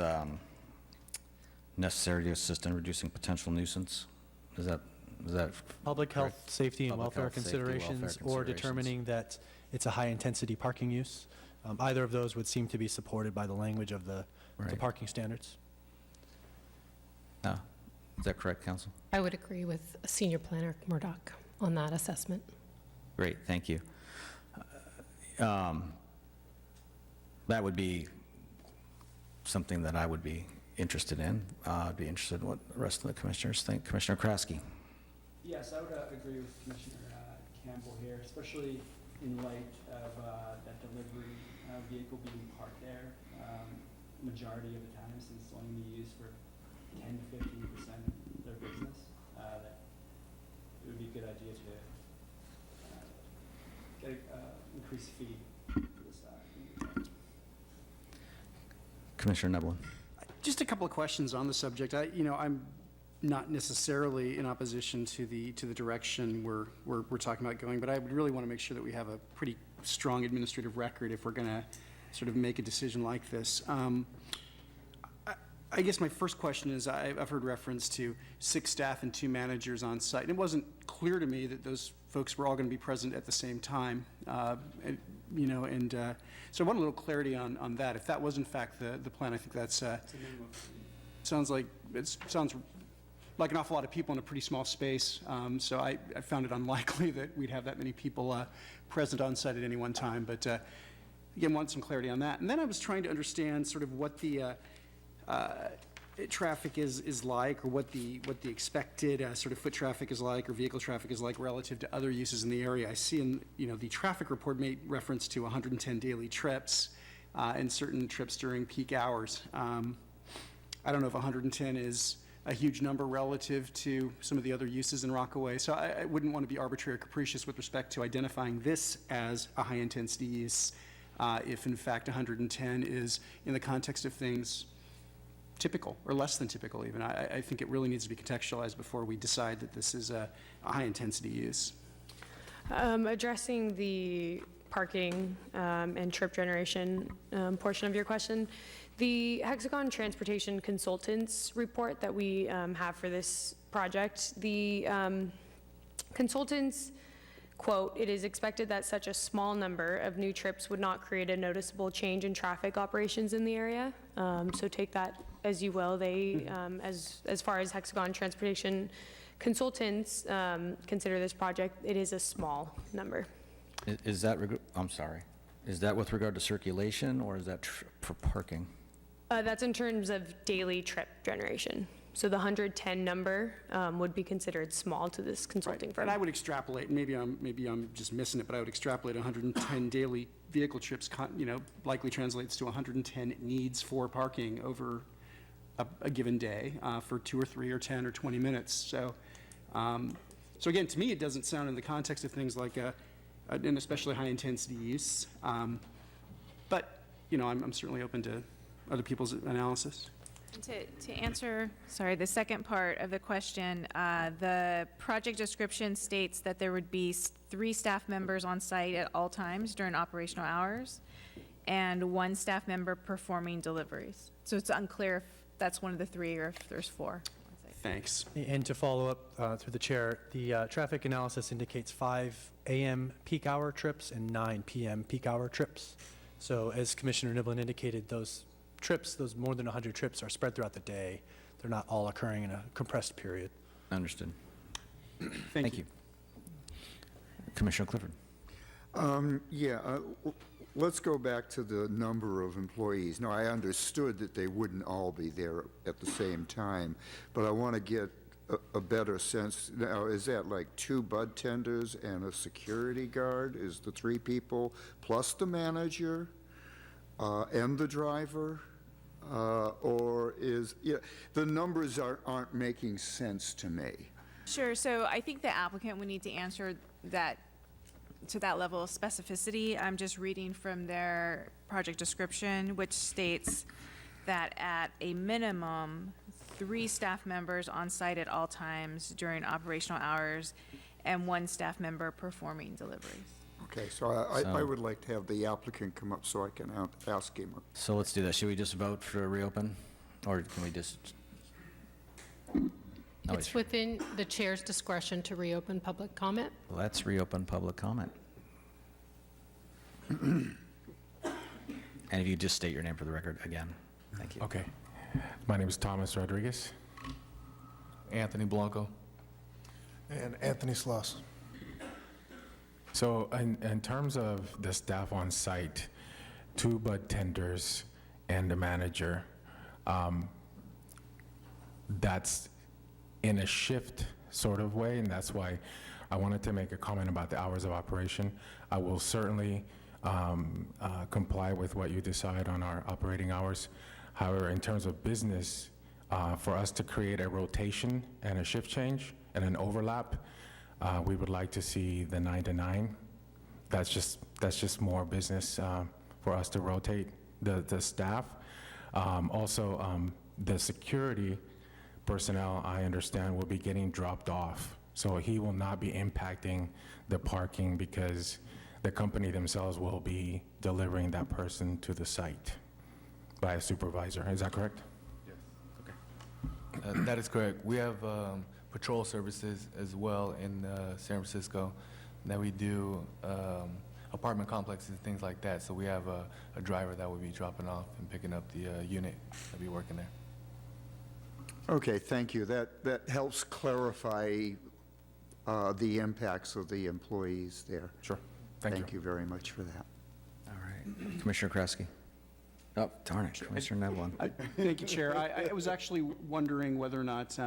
Speaker 1: necessary to assist in reducing potential nuisance? Is that
Speaker 2: Public health,
Speaker 1: correct?
Speaker 2: safety, and
Speaker 1: Public
Speaker 2: welfare
Speaker 1: health, safety, welfare
Speaker 2: considerations, or
Speaker 1: considerations.
Speaker 2: determining that it's a high-intensity parking use. Either of those would seem to be supported by the language of the
Speaker 1: Right.
Speaker 2: parking standards.
Speaker 1: Is that correct, Council?
Speaker 6: I would agree with Senior Planner Murdoch on that assessment.
Speaker 1: Great, thank you. That would be something that I would be interested in. I'd be interested in what the rest of the commissioners think. Commissioner Kraske.
Speaker 9: Yes, I would agree with Commissioner Campbell here, especially in light of that delivery vehicle being parked there majority of the time, since it's only being used for 10 to 15% of their business. That it would be a good idea to get an increased fee for this.
Speaker 1: Commissioner Neblin.
Speaker 4: Just a couple of questions on the subject. I'm not necessarily in opposition to the direction we're talking about going, but I would really want to make sure that we have a pretty strong administrative record if we're going to sort of make a decision like this. I guess my first question is, I've heard reference to 6 staff and 2 managers on site. And it wasn't clear to me that those folks were all going to be present at the same time. So I want a little clarity on that. If that was in fact the plan, I think that's sounds like an awful lot of people in a pretty small space. So I found it unlikely that we'd have that many people present on site at any one time. But again, want some clarity on that. And then I was trying to understand sort of what the traffic is like, or what the expected sort of foot traffic is like, or vehicle traffic is like relative to other uses in the area. I see in the traffic report made reference to 110 daily trips and certain trips during peak hours. I don't know if 110 is a huge number relative to some of the other uses in Rockaway. So I wouldn't want to be arbitrary or capricious with respect to identifying this as a high-intensity use if, in fact, 110 is, in the context of things, typical, or less than typical even. I think it really needs to be contextualized before we decide that this is a high-intensity use.
Speaker 5: Addressing the parking and trip generation portion of your question, the Hexagon Transportation Consultants report that we have for this project, the consultants quote, "It is expected that such a small number of new trips would not create a noticeable change in traffic operations in the area." So take that as you will. They, as far as Hexagon Transportation Consultants consider this project, it is a small number.
Speaker 1: Is that, I'm sorry, is that with regard to circulation, or is that for parking?
Speaker 5: That's in terms of daily trip generation. So the 110 number would be considered small to this consulting firm.
Speaker 4: And I would extrapolate, maybe I'm just missing it, but I would extrapolate 110 daily vehicle trips, likely translates to 110 needs for parking over a given day for 2 or 3 or 10 or 20 minutes. So again, to me, it doesn't sound in the context of things like an especially high-intensity use. But, I'm certainly open to other people's analysis.
Speaker 16: To answer, the second part of the question, the project description states that there would be 3 staff members on site at all times during operational hours and 1 staff member performing deliveries. So it's unclear if that's one of the 3 or if there's 4.
Speaker 4: Thanks.
Speaker 2: And to follow up through the chair, the traffic analysis indicates 5 a.m. peak hour trips and 9 p.m. peak hour trips. So as Commissioner Niblin indicated, those trips, those more than 100 trips, are spread throughout the day. They're not all occurring in a compressed period.
Speaker 1: Understood.
Speaker 4: Thank you.
Speaker 1: Commissioner Clifford.
Speaker 3: Let's go back to the number of employees. Now, I understood that they wouldn't all be there at the same time, but I want to get a better sense. Now, is that like 2 bud tenders and a security guard? Is the 3 people plus the manager and the driver? Or is, the numbers aren't making sense to me.
Speaker 16: Sure, so I think the applicant would need to answer that to that level of specificity. I'm just reading from their project description, which states that at a minimum, 3 staff members on site at all times during operational hours and 1 staff member performing deliveries.
Speaker 3: Okay, so I would like to have the applicant come up so I can ask him.
Speaker 1: So let's do that. Should we just vote for a reopen? Or can we just?
Speaker 6: It's within the chair's discretion to reopen public comment.
Speaker 1: Let's reopen public comment. And if you just state your name for the record again. Thank you.
Speaker 7: Okay. My name is Thomas Rodriguez.
Speaker 11: Anthony Blanco.
Speaker 8: And Anthony Sloss.
Speaker 7: So in terms of the staff on site, 2 bud tenders and the manager, that's in a shift sort of way, and that's why I wanted to make a comment about the hours of operation. I will certainly comply with what you decide on our operating hours. However, in terms of business, for us to create a rotation and a shift change and an overlap, we would like to see the 9 to 9. That's just more business for us to rotate the staff. Also, the security personnel, I understand, will be getting dropped off. So he will not be impacting the parking because the company themselves will be delivering that person to the site by a supervisor. Is that correct?
Speaker 11: Yes. Okay. That is correct. We have patrol services as well in San Francisco that we do apartment complexes and things like that. So we have a driver that will be dropping off and picking up the unit that will be working there.
Speaker 3: Okay, thank you. That helps clarify the impacts of the employees there.
Speaker 7: Sure.
Speaker 3: Thank you very much for that.
Speaker 1: All right. Commissioner Kresge. Oh, darn it, Commissioner Nevlin.
Speaker 4: Thank you, Chair. I was actually wondering whether or not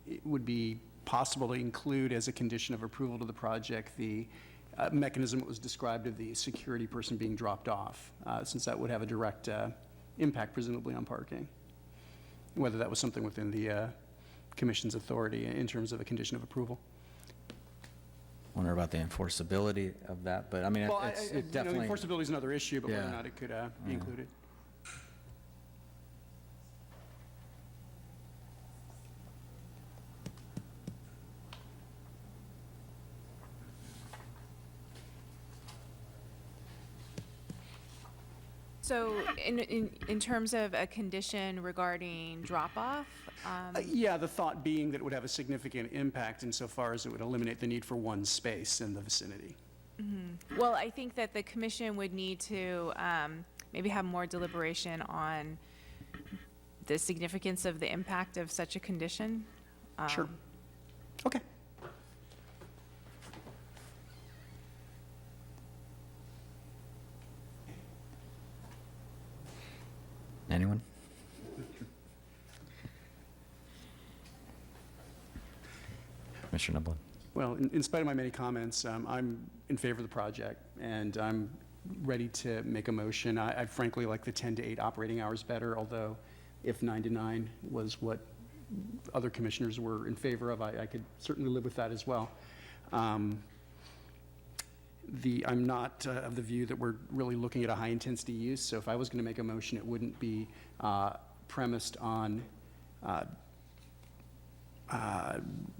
Speaker 4: it would be possible to include as a condition of approval to the project the mechanism that was described of the security person being dropped off, since that would have a direct impact presumably on parking. Whether that was something within the Commission's authority in terms of a condition of approval.
Speaker 1: Wonder about the enforceability of that, but I mean,
Speaker 4: Well,
Speaker 1: it definitely.
Speaker 4: Enforceability is another issue, but whether or
Speaker 1: Yeah.
Speaker 4: not it could be included.
Speaker 16: So in terms of a condition regarding drop-off,
Speaker 4: Yeah, the thought being that it would have a significant impact insofar as it would eliminate the need for one space in the vicinity.
Speaker 16: well, I think that the commission would need to maybe have more deliberation on the significance of the impact of such a condition.
Speaker 4: Sure. Okay.
Speaker 1: Anyone? Commissioner Nublin?
Speaker 4: Well, in spite of my many comments, I'm in favor of the project, and I'm ready to make a motion. I frankly like the 10 to 8 operating hours better, although if 9 to 9 was what other commissioners were in favor of, I could certainly live with that as well. I'm not of the view that we're really looking at a high-intensity use, so if I was going to make a motion, it wouldn't be premised on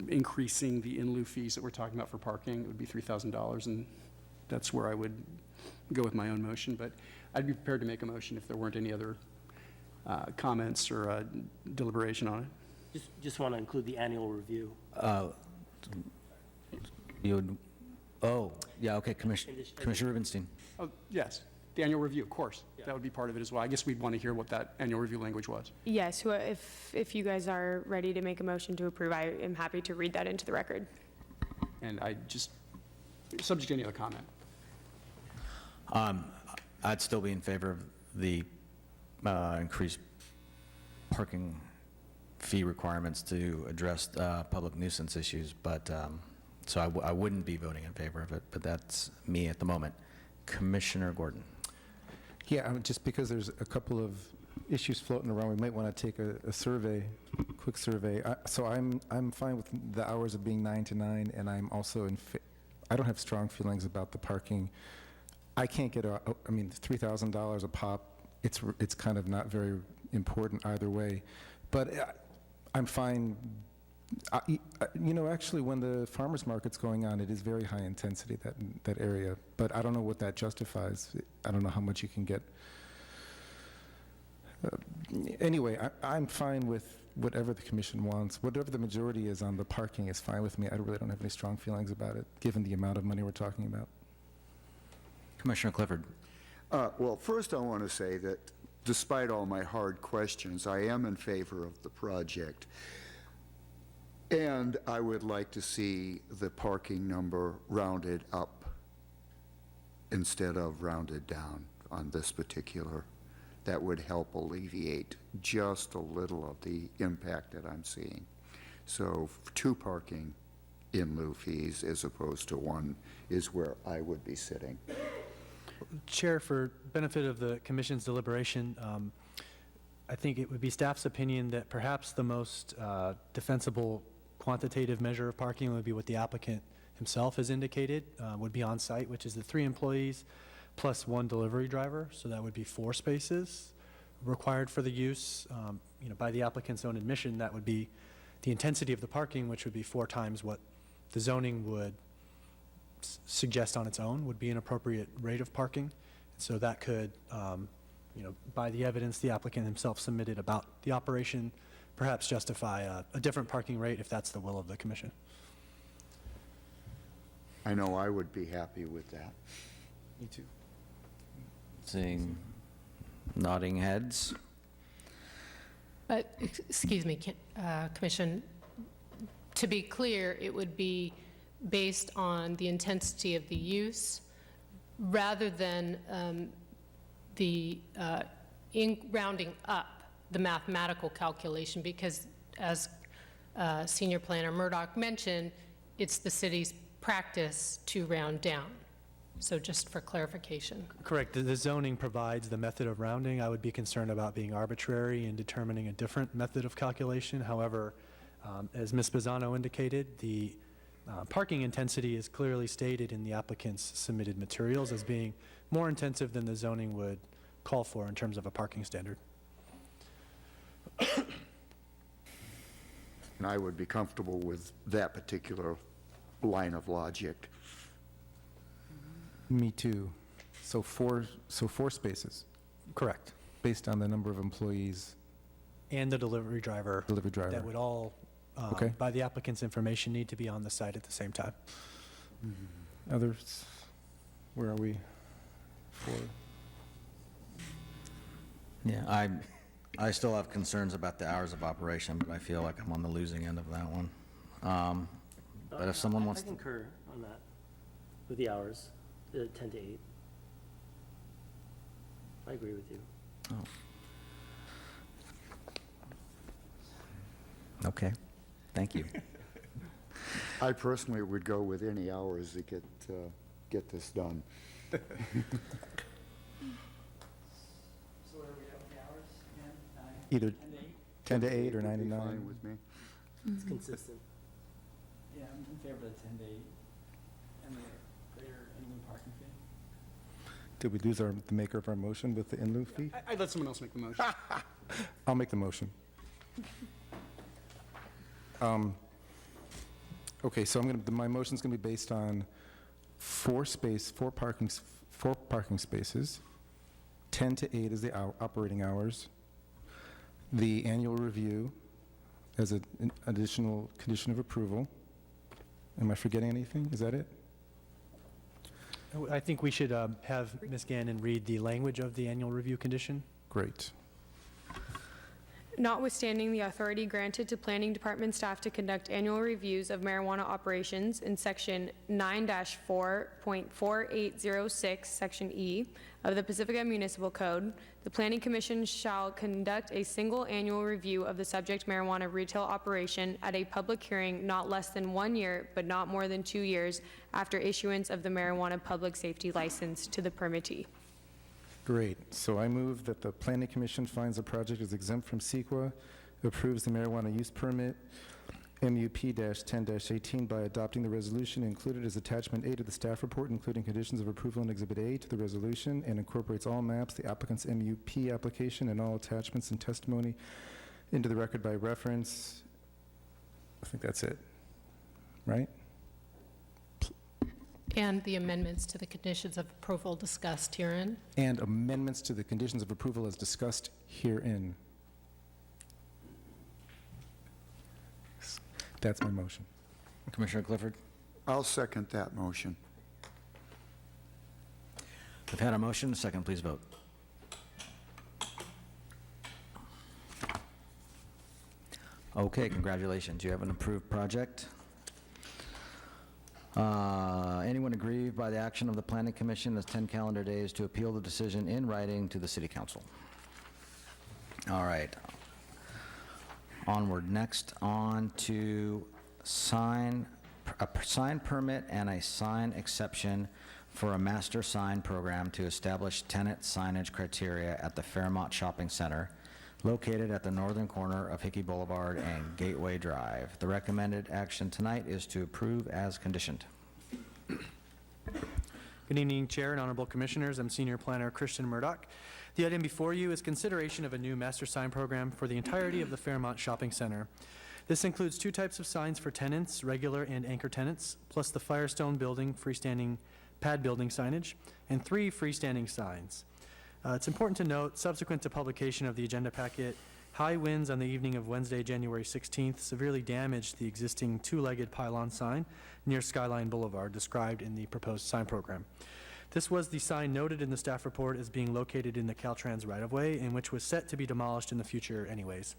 Speaker 4: increasing the in lieu fees that we're talking about for parking. It would be $3,000, and that's where I would go with my own motion. But I'd be prepared to make a motion if there weren't any other comments or deliberation on it.
Speaker 10: Just want to include the annual review.
Speaker 1: Okay, Commissioner Rubenstein.
Speaker 4: Oh, yes, the annual review, of course. That would be part of it as well. I guess we'd want to hear what that annual review language was.
Speaker 5: Yes, if you guys are ready to make a motion to approve, I am happy to read that into the record.
Speaker 4: And I just, subject to any other comment.
Speaker 1: I'd still be in favor of the increased parking fee requirements to address public nuisance issues, but, so I wouldn't be voting in favor of it, but that's me at the moment. Commissioner Gordon.
Speaker 12: Yeah, just because there's a couple of issues floating around, we might want to take a survey, quick survey. So I'm fine with the hours of being 9 to 9, and I'm also I don't have strong feelings about the parking. I can't get $3,000 a pop, it's kind of not very important either way. But I'm fine. Actually, when the farmers market's going on, it is very high intensity, that area. But I don't know what that justifies. I don't know how much you can get. Anyway, I'm fine with whatever the commission wants. Whatever the majority is on the parking is fine with me. I really don't have any strong feelings about it, given the amount of money we're talking about.
Speaker 1: Commissioner Clifford.
Speaker 3: Well, first I want to say that despite all my hard questions, I am in favor of the project. And I would like to see the parking number rounded up instead of rounded down on this particular. That would help alleviate just a little of the impact that I'm seeing. So 2 parking in lieu fees as opposed to 1 is where I would be sitting.
Speaker 2: Chair, for benefit of the commission's deliberation, I think it would be staff's opinion that perhaps the most defensible quantitative measure of parking would be what the applicant himself has indicated, would be on site, which is the 3 employees plus 1 delivery driver. So that would be 4 spaces required for the use. By the applicant's own admission, that would be the intensity of the parking, which would be 4 times what the zoning would suggest on its own would be an appropriate rate of parking. So that could, by the evidence the applicant himself submitted about the operation, perhaps justify a different parking rate if that's the will of the commission.
Speaker 3: I know I would be happy with that.
Speaker 1: Me too. Seeing nodding heads.
Speaker 6: But, excuse me, Commission, to be clear, it would be based on the intensity of the use rather than the rounding up the mathematical calculation, because as Senior Planner Murdoch mentioned, it's the city's practice to round down. So just for clarification.
Speaker 2: Correct. The zoning provides the method of rounding. I would be concerned about being arbitrary in determining a different method of calculation. However, as Ms. Bizzano indicated, the parking intensity is clearly stated in the applicant's submitted materials as being more intensive than the zoning would call for in terms of a parking standard.
Speaker 3: And I would be comfortable with that particular line of logic.
Speaker 12: Me too. So four spaces,
Speaker 2: Correct.
Speaker 12: based on the number of employees.
Speaker 2: And the delivery driver.
Speaker 12: Delivery driver.
Speaker 2: That would all,
Speaker 12: Okay.
Speaker 2: by the applicant's information, need to be on the site at the same time.
Speaker 12: Others, where are we? 4.
Speaker 1: Yeah, I still have concerns about the hours of operation, but I feel like I'm on the losing end of that one. But if someone wants,
Speaker 17: I concur on that, with the hours, 10 to 8. I agree with you.
Speaker 1: okay, thank you.
Speaker 3: I personally would go with any hours to get this done.
Speaker 9: So where are we at with the hours again?
Speaker 12: Either
Speaker 9: 10 to 8?
Speaker 12: 10 to 8 or 9 to
Speaker 3: Would be
Speaker 12: 9.
Speaker 3: fine with me.
Speaker 17: It's consistent.
Speaker 9: Yeah, I'm in favor of the 10 to 8 and the greater in-lieu parking fee.
Speaker 12: Did we lose the maker of our motion with the in-lieu fee?
Speaker 4: I'd let someone else make the motion.
Speaker 12: I'll make the motion. Okay, so my motion's gonna be based on four parking spaces, 10 to 8 is the operating hours, the annual review as an additional condition of approval. Am I forgetting anything? Is that it?
Speaker 2: I think we should have Ms. Gannon read the language of the annual review condition.
Speaker 12: Great.
Speaker 5: Notwithstanding the authority granted to Planning Department staff to conduct annual reviews of marijuana operations in Section 9-4.4806, Section E of the Pacifica Municipal Code, the Planning Commission shall conduct a single annual review of the subject marijuana retail operation at a public hearing not less than 1 year, but not more than 2 years after issuance of the marijuana public safety license to the permittee.
Speaker 12: Great. So I move that the Planning Commission finds the project is exempt from CEQA, approves the marijuana use permit, MUP-10-18, by adopting the resolution included as Attachment A to the staff report, including conditions of approval in Exhibit A to the resolution, and incorporates all maps, the applicant's MUP application, and all attachments and testimony into the record by reference. I think that's it, right?
Speaker 6: And the amendments to the conditions of approval discussed herein.
Speaker 12: And amendments to the conditions of approval as discussed herein. That's my motion.
Speaker 1: Commissioner Clifford?
Speaker 3: I'll second that motion.
Speaker 1: We've had a motion, second, please vote. Okay, congratulations, you have an approved project. Anyone aggrieved by the action of the Planning Commission has 10 calendar days to appeal the decision in writing to the City Council. All right. Onward. Next, on to a sign permit and a sign exception for a master sign program to establish tenant signage criteria at the Fairmont Shopping Center, located at the northern corner of Hickey Boulevard and Gateway Drive. The recommended action tonight is to approve as conditioned.
Speaker 2: Good evening, Chair and Honorable Commissioners. I'm Senior Planner Christian Murdoch. The item before you is consideration of a new master sign program for the entirety of the Fairmont Shopping Center. This includes 2 types of signs for tenants, regular and anchor tenants, plus the Firestone Building freestanding pad building signage, and 3 freestanding signs. It's important to note, subsequent to publication of the agenda packet, high winds on the evening of Wednesday, January 16th, severely damaged the existing 2-legged pylon sign near Skyline Boulevard, described in the proposed sign program. This was the sign noted in the staff report as being located in the Caltrans right-of-way, and which was set to be demolished in the future anyways.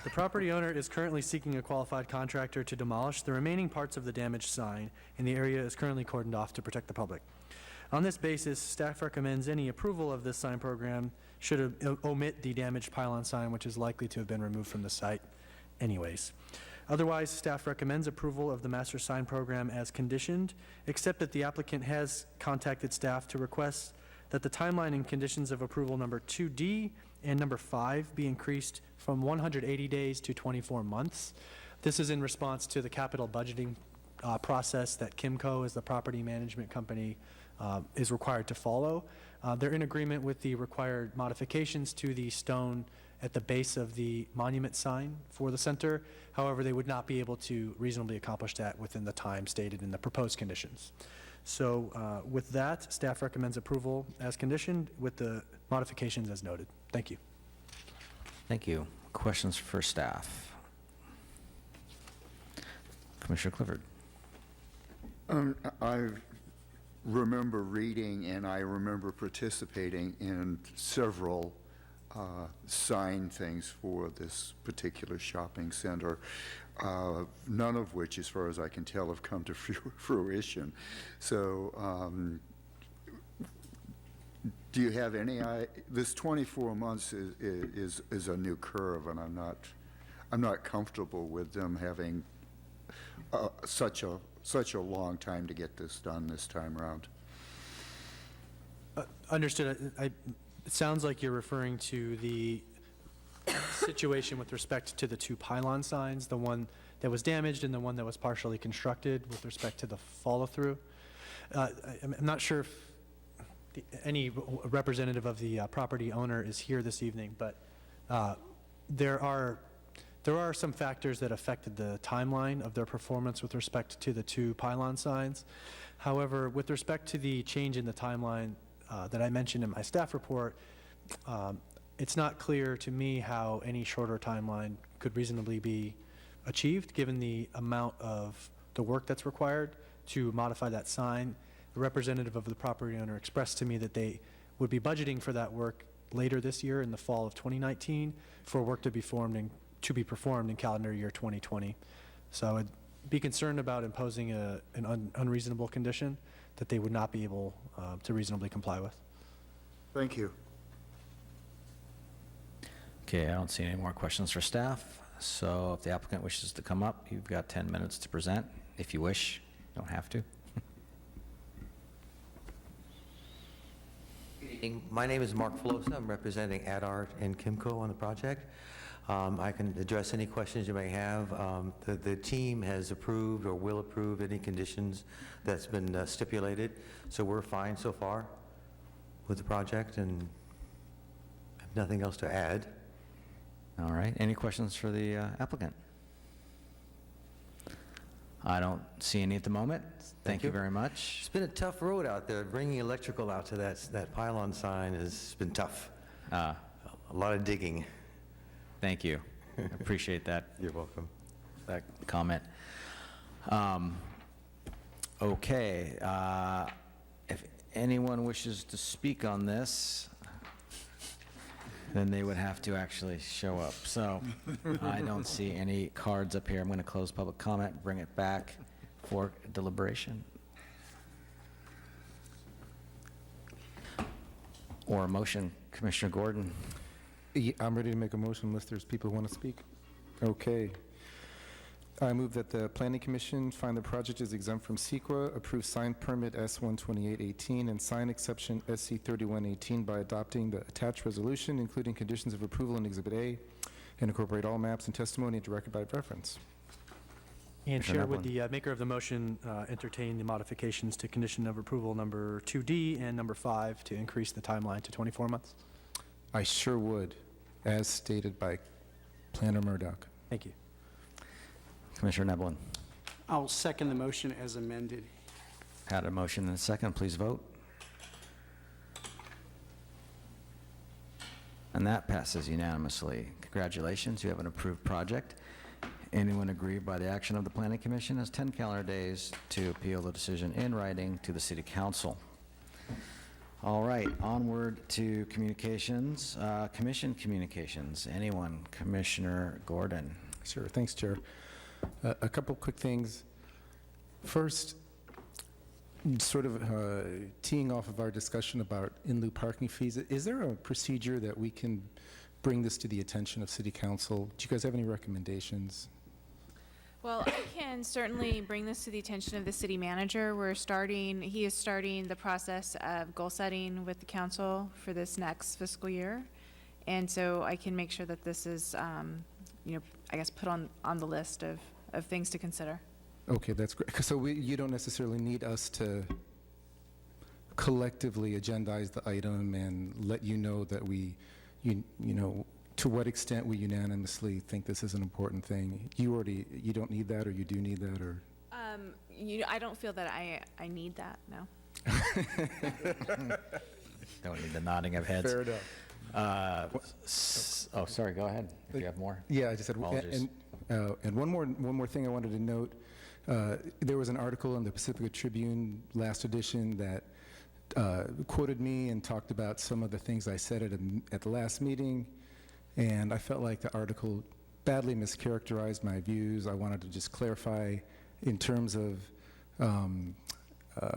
Speaker 2: The property owner is currently seeking a qualified contractor to demolish the remaining parts of the damaged sign, and the area is currently cordoned off to protect the public. On this basis, staff recommends any approval of this sign program should omit the damaged pylon sign, which is likely to have been removed from the site anyways. Otherwise, staff recommends approval of the master sign program as conditioned, except that the applicant has contacted staff to request that the timeline and conditions of approval number 2D and number 5 be increased from 180 days to 24 months. This is in response to the capital budgeting process that Kimco, as the property management company, is required to follow. They're in agreement with the required modifications to the stone at the base of the monument sign for the center. However, they would not be able to reasonably accomplish that within the time stated in the proposed conditions. So with that, staff recommends approval as conditioned with the modifications as noted. Thank you.
Speaker 1: Thank you. Questions for staff? Commissioner Clifford.
Speaker 3: I remember reading and I remember participating in several sign things for this particular shopping center, none of which, as far as I can tell, have come to fruition. So do you have any, this 24 months is a new curve, and I'm not comfortable with them having such a long time to get this done this time around.
Speaker 2: Understood. It sounds like you're referring to the situation with respect to the two pylon signs, the one that was damaged and the one that was partially constructed with respect to the follow-through. I'm not sure if any representative of the property owner is here this evening, but there are some factors that affected the timeline of their performance with respect to the two pylon signs. However, with respect to the change in the timeline that I mentioned in my staff report, it's not clear to me how any shorter timeline could reasonably be achieved, given the amount of the work that's required to modify that sign. The representative of the property owner expressed to me that they would be budgeting for that work later this year in the fall of 2019 for work to be performed in calendar year 2020. So I'd be concerned about imposing an unreasonable condition that they would not be able to reasonably comply with.
Speaker 3: Thank you.
Speaker 1: Okay, I don't see any more questions for staff. So if the applicant wishes to come up, you've got 10 minutes to present, if you wish. You don't have to.
Speaker 18: My name is Mark Filosa. I'm representing AdArt and Kimco on the project. I can address any questions you may have. The team has approved or will approve any conditions that's been stipulated, so we're fine so far with the project and have nothing else to add.
Speaker 1: All right, any questions for the applicant? I don't see any at the moment. Thank you very much.
Speaker 18: It's been a tough road out there. Bringing electrical out to that pylon sign has been tough. A lot of digging.
Speaker 1: Thank you. I appreciate that.
Speaker 18: You're welcome.
Speaker 1: That comment. Okay. If anyone wishes to speak on this, then they would have to actually show up. So I don't see any cards up here. I'm going to close public comment, bring it back for deliberation. Or a motion. Commissioner Gordon.
Speaker 12: Yeah, I'm ready to make a motion unless there's people who want to speak. Okay. I move that the Planning Commission find the project is exempt from SEQA, approve sign permit S12818 and sign exception SC3118 by adopting the attached resolution, including conditions of approval in Exhibit A, and incorporate all maps and testimony into record by reference.
Speaker 2: And Chair, would the maker of the motion entertain the modifications to condition of approval number 2D and number 5 to increase the timeline to 24 months?
Speaker 12: I sure would, as stated by Planner Murdoch.
Speaker 2: Thank you.
Speaker 1: Commissioner Neblin.
Speaker 4: I'll second the motion as amended.
Speaker 1: Had a motion and a second. Please vote. And that passes unanimously. Congratulations, you have an approved project. Anyone aggrieved by the action of the Planning Commission has 10 calendar days to appeal the decision in writing to the City Council. All right, onward to communications. Commission communications. Anyone? Commissioner Gordon.
Speaker 12: Sure, thanks, Chair. A couple quick things. First, sort of teeing off of our discussion about in-lieu parking fees, is there a procedure that we can bring this to the attention of City Council? Do you guys have any recommendations?
Speaker 16: Well, I can certainly bring this to the attention of the city manager. He is starting the process of goal setting with the council for this next fiscal year. And so I can make sure that this is, I guess put on the list of things to consider.
Speaker 12: Okay, that's great. So you don't necessarily need us to collectively agendize the item and let you know that to what extent we unanimously think this is an important thing. You don't need that, or you do need that, or?
Speaker 16: I don't feel that I need that, no.
Speaker 1: Don't need the nodding of heads.
Speaker 12: Fair enough.
Speaker 1: Oh, sorry, go ahead, if you have more.
Speaker 12: Yeah, I just said,
Speaker 1: Apologies.
Speaker 12: and one more thing I wanted to note. There was an article in the Pacifica Tribune last edition that quoted me and talked about some of the things I said at the last meeting, and I felt like the article badly mischaracterized my views. I wanted to just clarify in terms of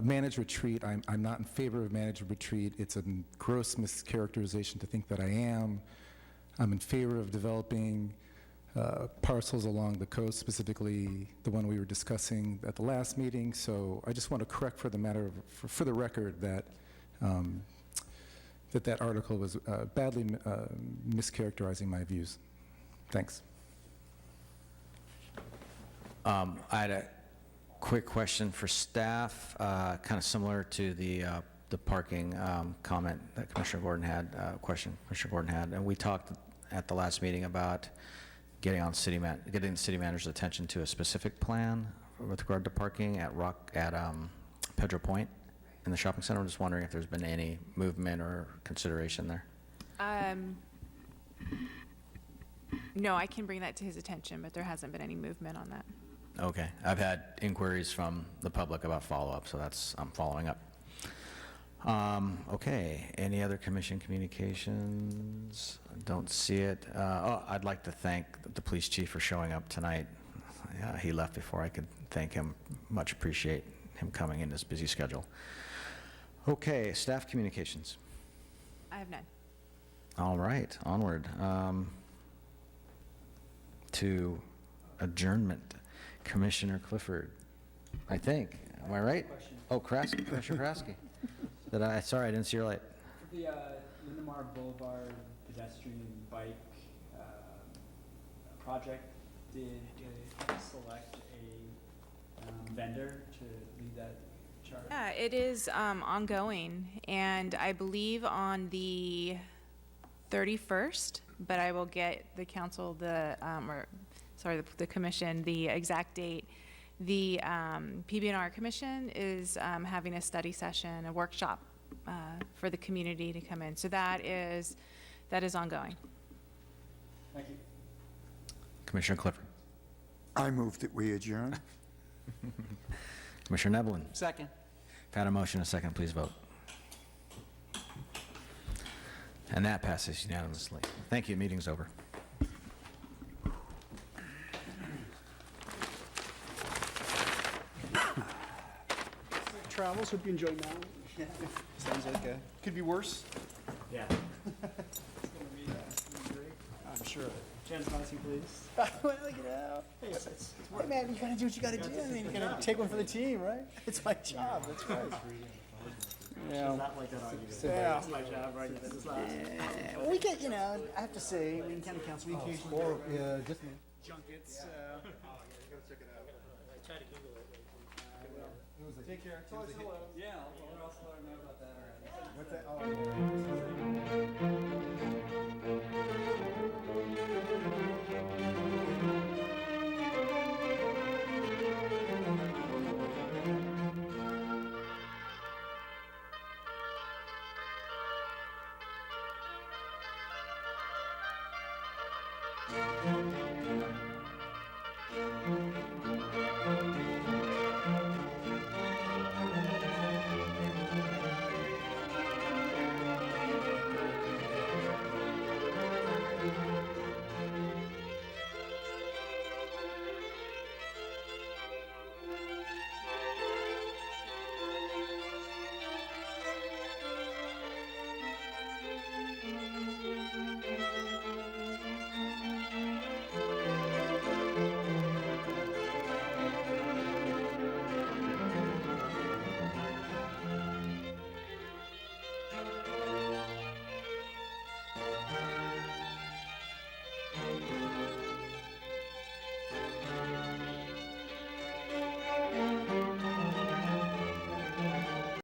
Speaker 12: managed retreat. I'm not in favor of managed retreat. It's a gross mischaracterization to think that I am. I'm in favor of developing parcels along the coast, specifically the one we were discussing at the last meeting. So I just want to correct for the record that that article was badly mischaracterizing my views. Thanks.
Speaker 1: I had a quick question for staff, kind of similar to the parking comment that Commissioner Gordon had, question Commissioner Gordon had. And we talked at the last meeting about getting the city manager's attention to a specific plan with regard to parking at Pedro Point in the shopping center. I'm just wondering if there's been any movement or consideration there.
Speaker 16: No, I can bring that to his attention, but there hasn't been any movement on that.
Speaker 1: Okay. I've had inquiries from the public about follow-up, so I'm following up. Okay. Any other commission communications? I don't see it. I'd like to thank the police chief for showing up tonight. He left before I could thank him. Much appreciate him coming in this busy schedule. Okay. Staff communications.
Speaker 16: I have none.
Speaker 1: All right. Onward to adjournment. Commissioner Clifford, I think. Am I right? Oh, Kraske, Commissioner Kraske. Sorry, I didn't see your light.
Speaker 9: For the Linamar Boulevard pedestrian bike project, did you select a vendor to lead that charge?
Speaker 16: Yeah, it is ongoing, and I believe on the 31st, but I will get the council the commission the exact date. The PB&R Commission is having a study session, a workshop for the community to come in. So that is ongoing.
Speaker 9: Thank you.
Speaker 1: Commissioner Clifford.
Speaker 3: I move that we adjourn.
Speaker 1: Commissioner Nevelin.
Speaker 4: Second.
Speaker 1: I've had a motion, a second, please vote. And that passes unanimously. Thank you, meeting's over.
Speaker 4: Travels, hope you enjoy now. Sounds like could be worse.
Speaker 9: Yeah. It's gonna be great.
Speaker 4: I'm sure.
Speaker 9: Jen's Massey, please.
Speaker 4: Well, hey, hey, man, you gotta do what you gotta do. I mean, you gotta take one for the team, right? It's my job. That's right. Yeah.
Speaker 9: Not like that argument.
Speaker 4: Yeah.
Speaker 9: It's my job, right? This is last.
Speaker 4: Yeah. We get, I have to say, Wayne County Council, we occasionally
Speaker 3: just
Speaker 4: junkets.
Speaker 9: I tried to Google it.
Speaker 4: Take care. Tell us hello.
Speaker 9: Yeah, I'll also let her know about that.
Speaker 3: What's that?
Speaker 1: Oh.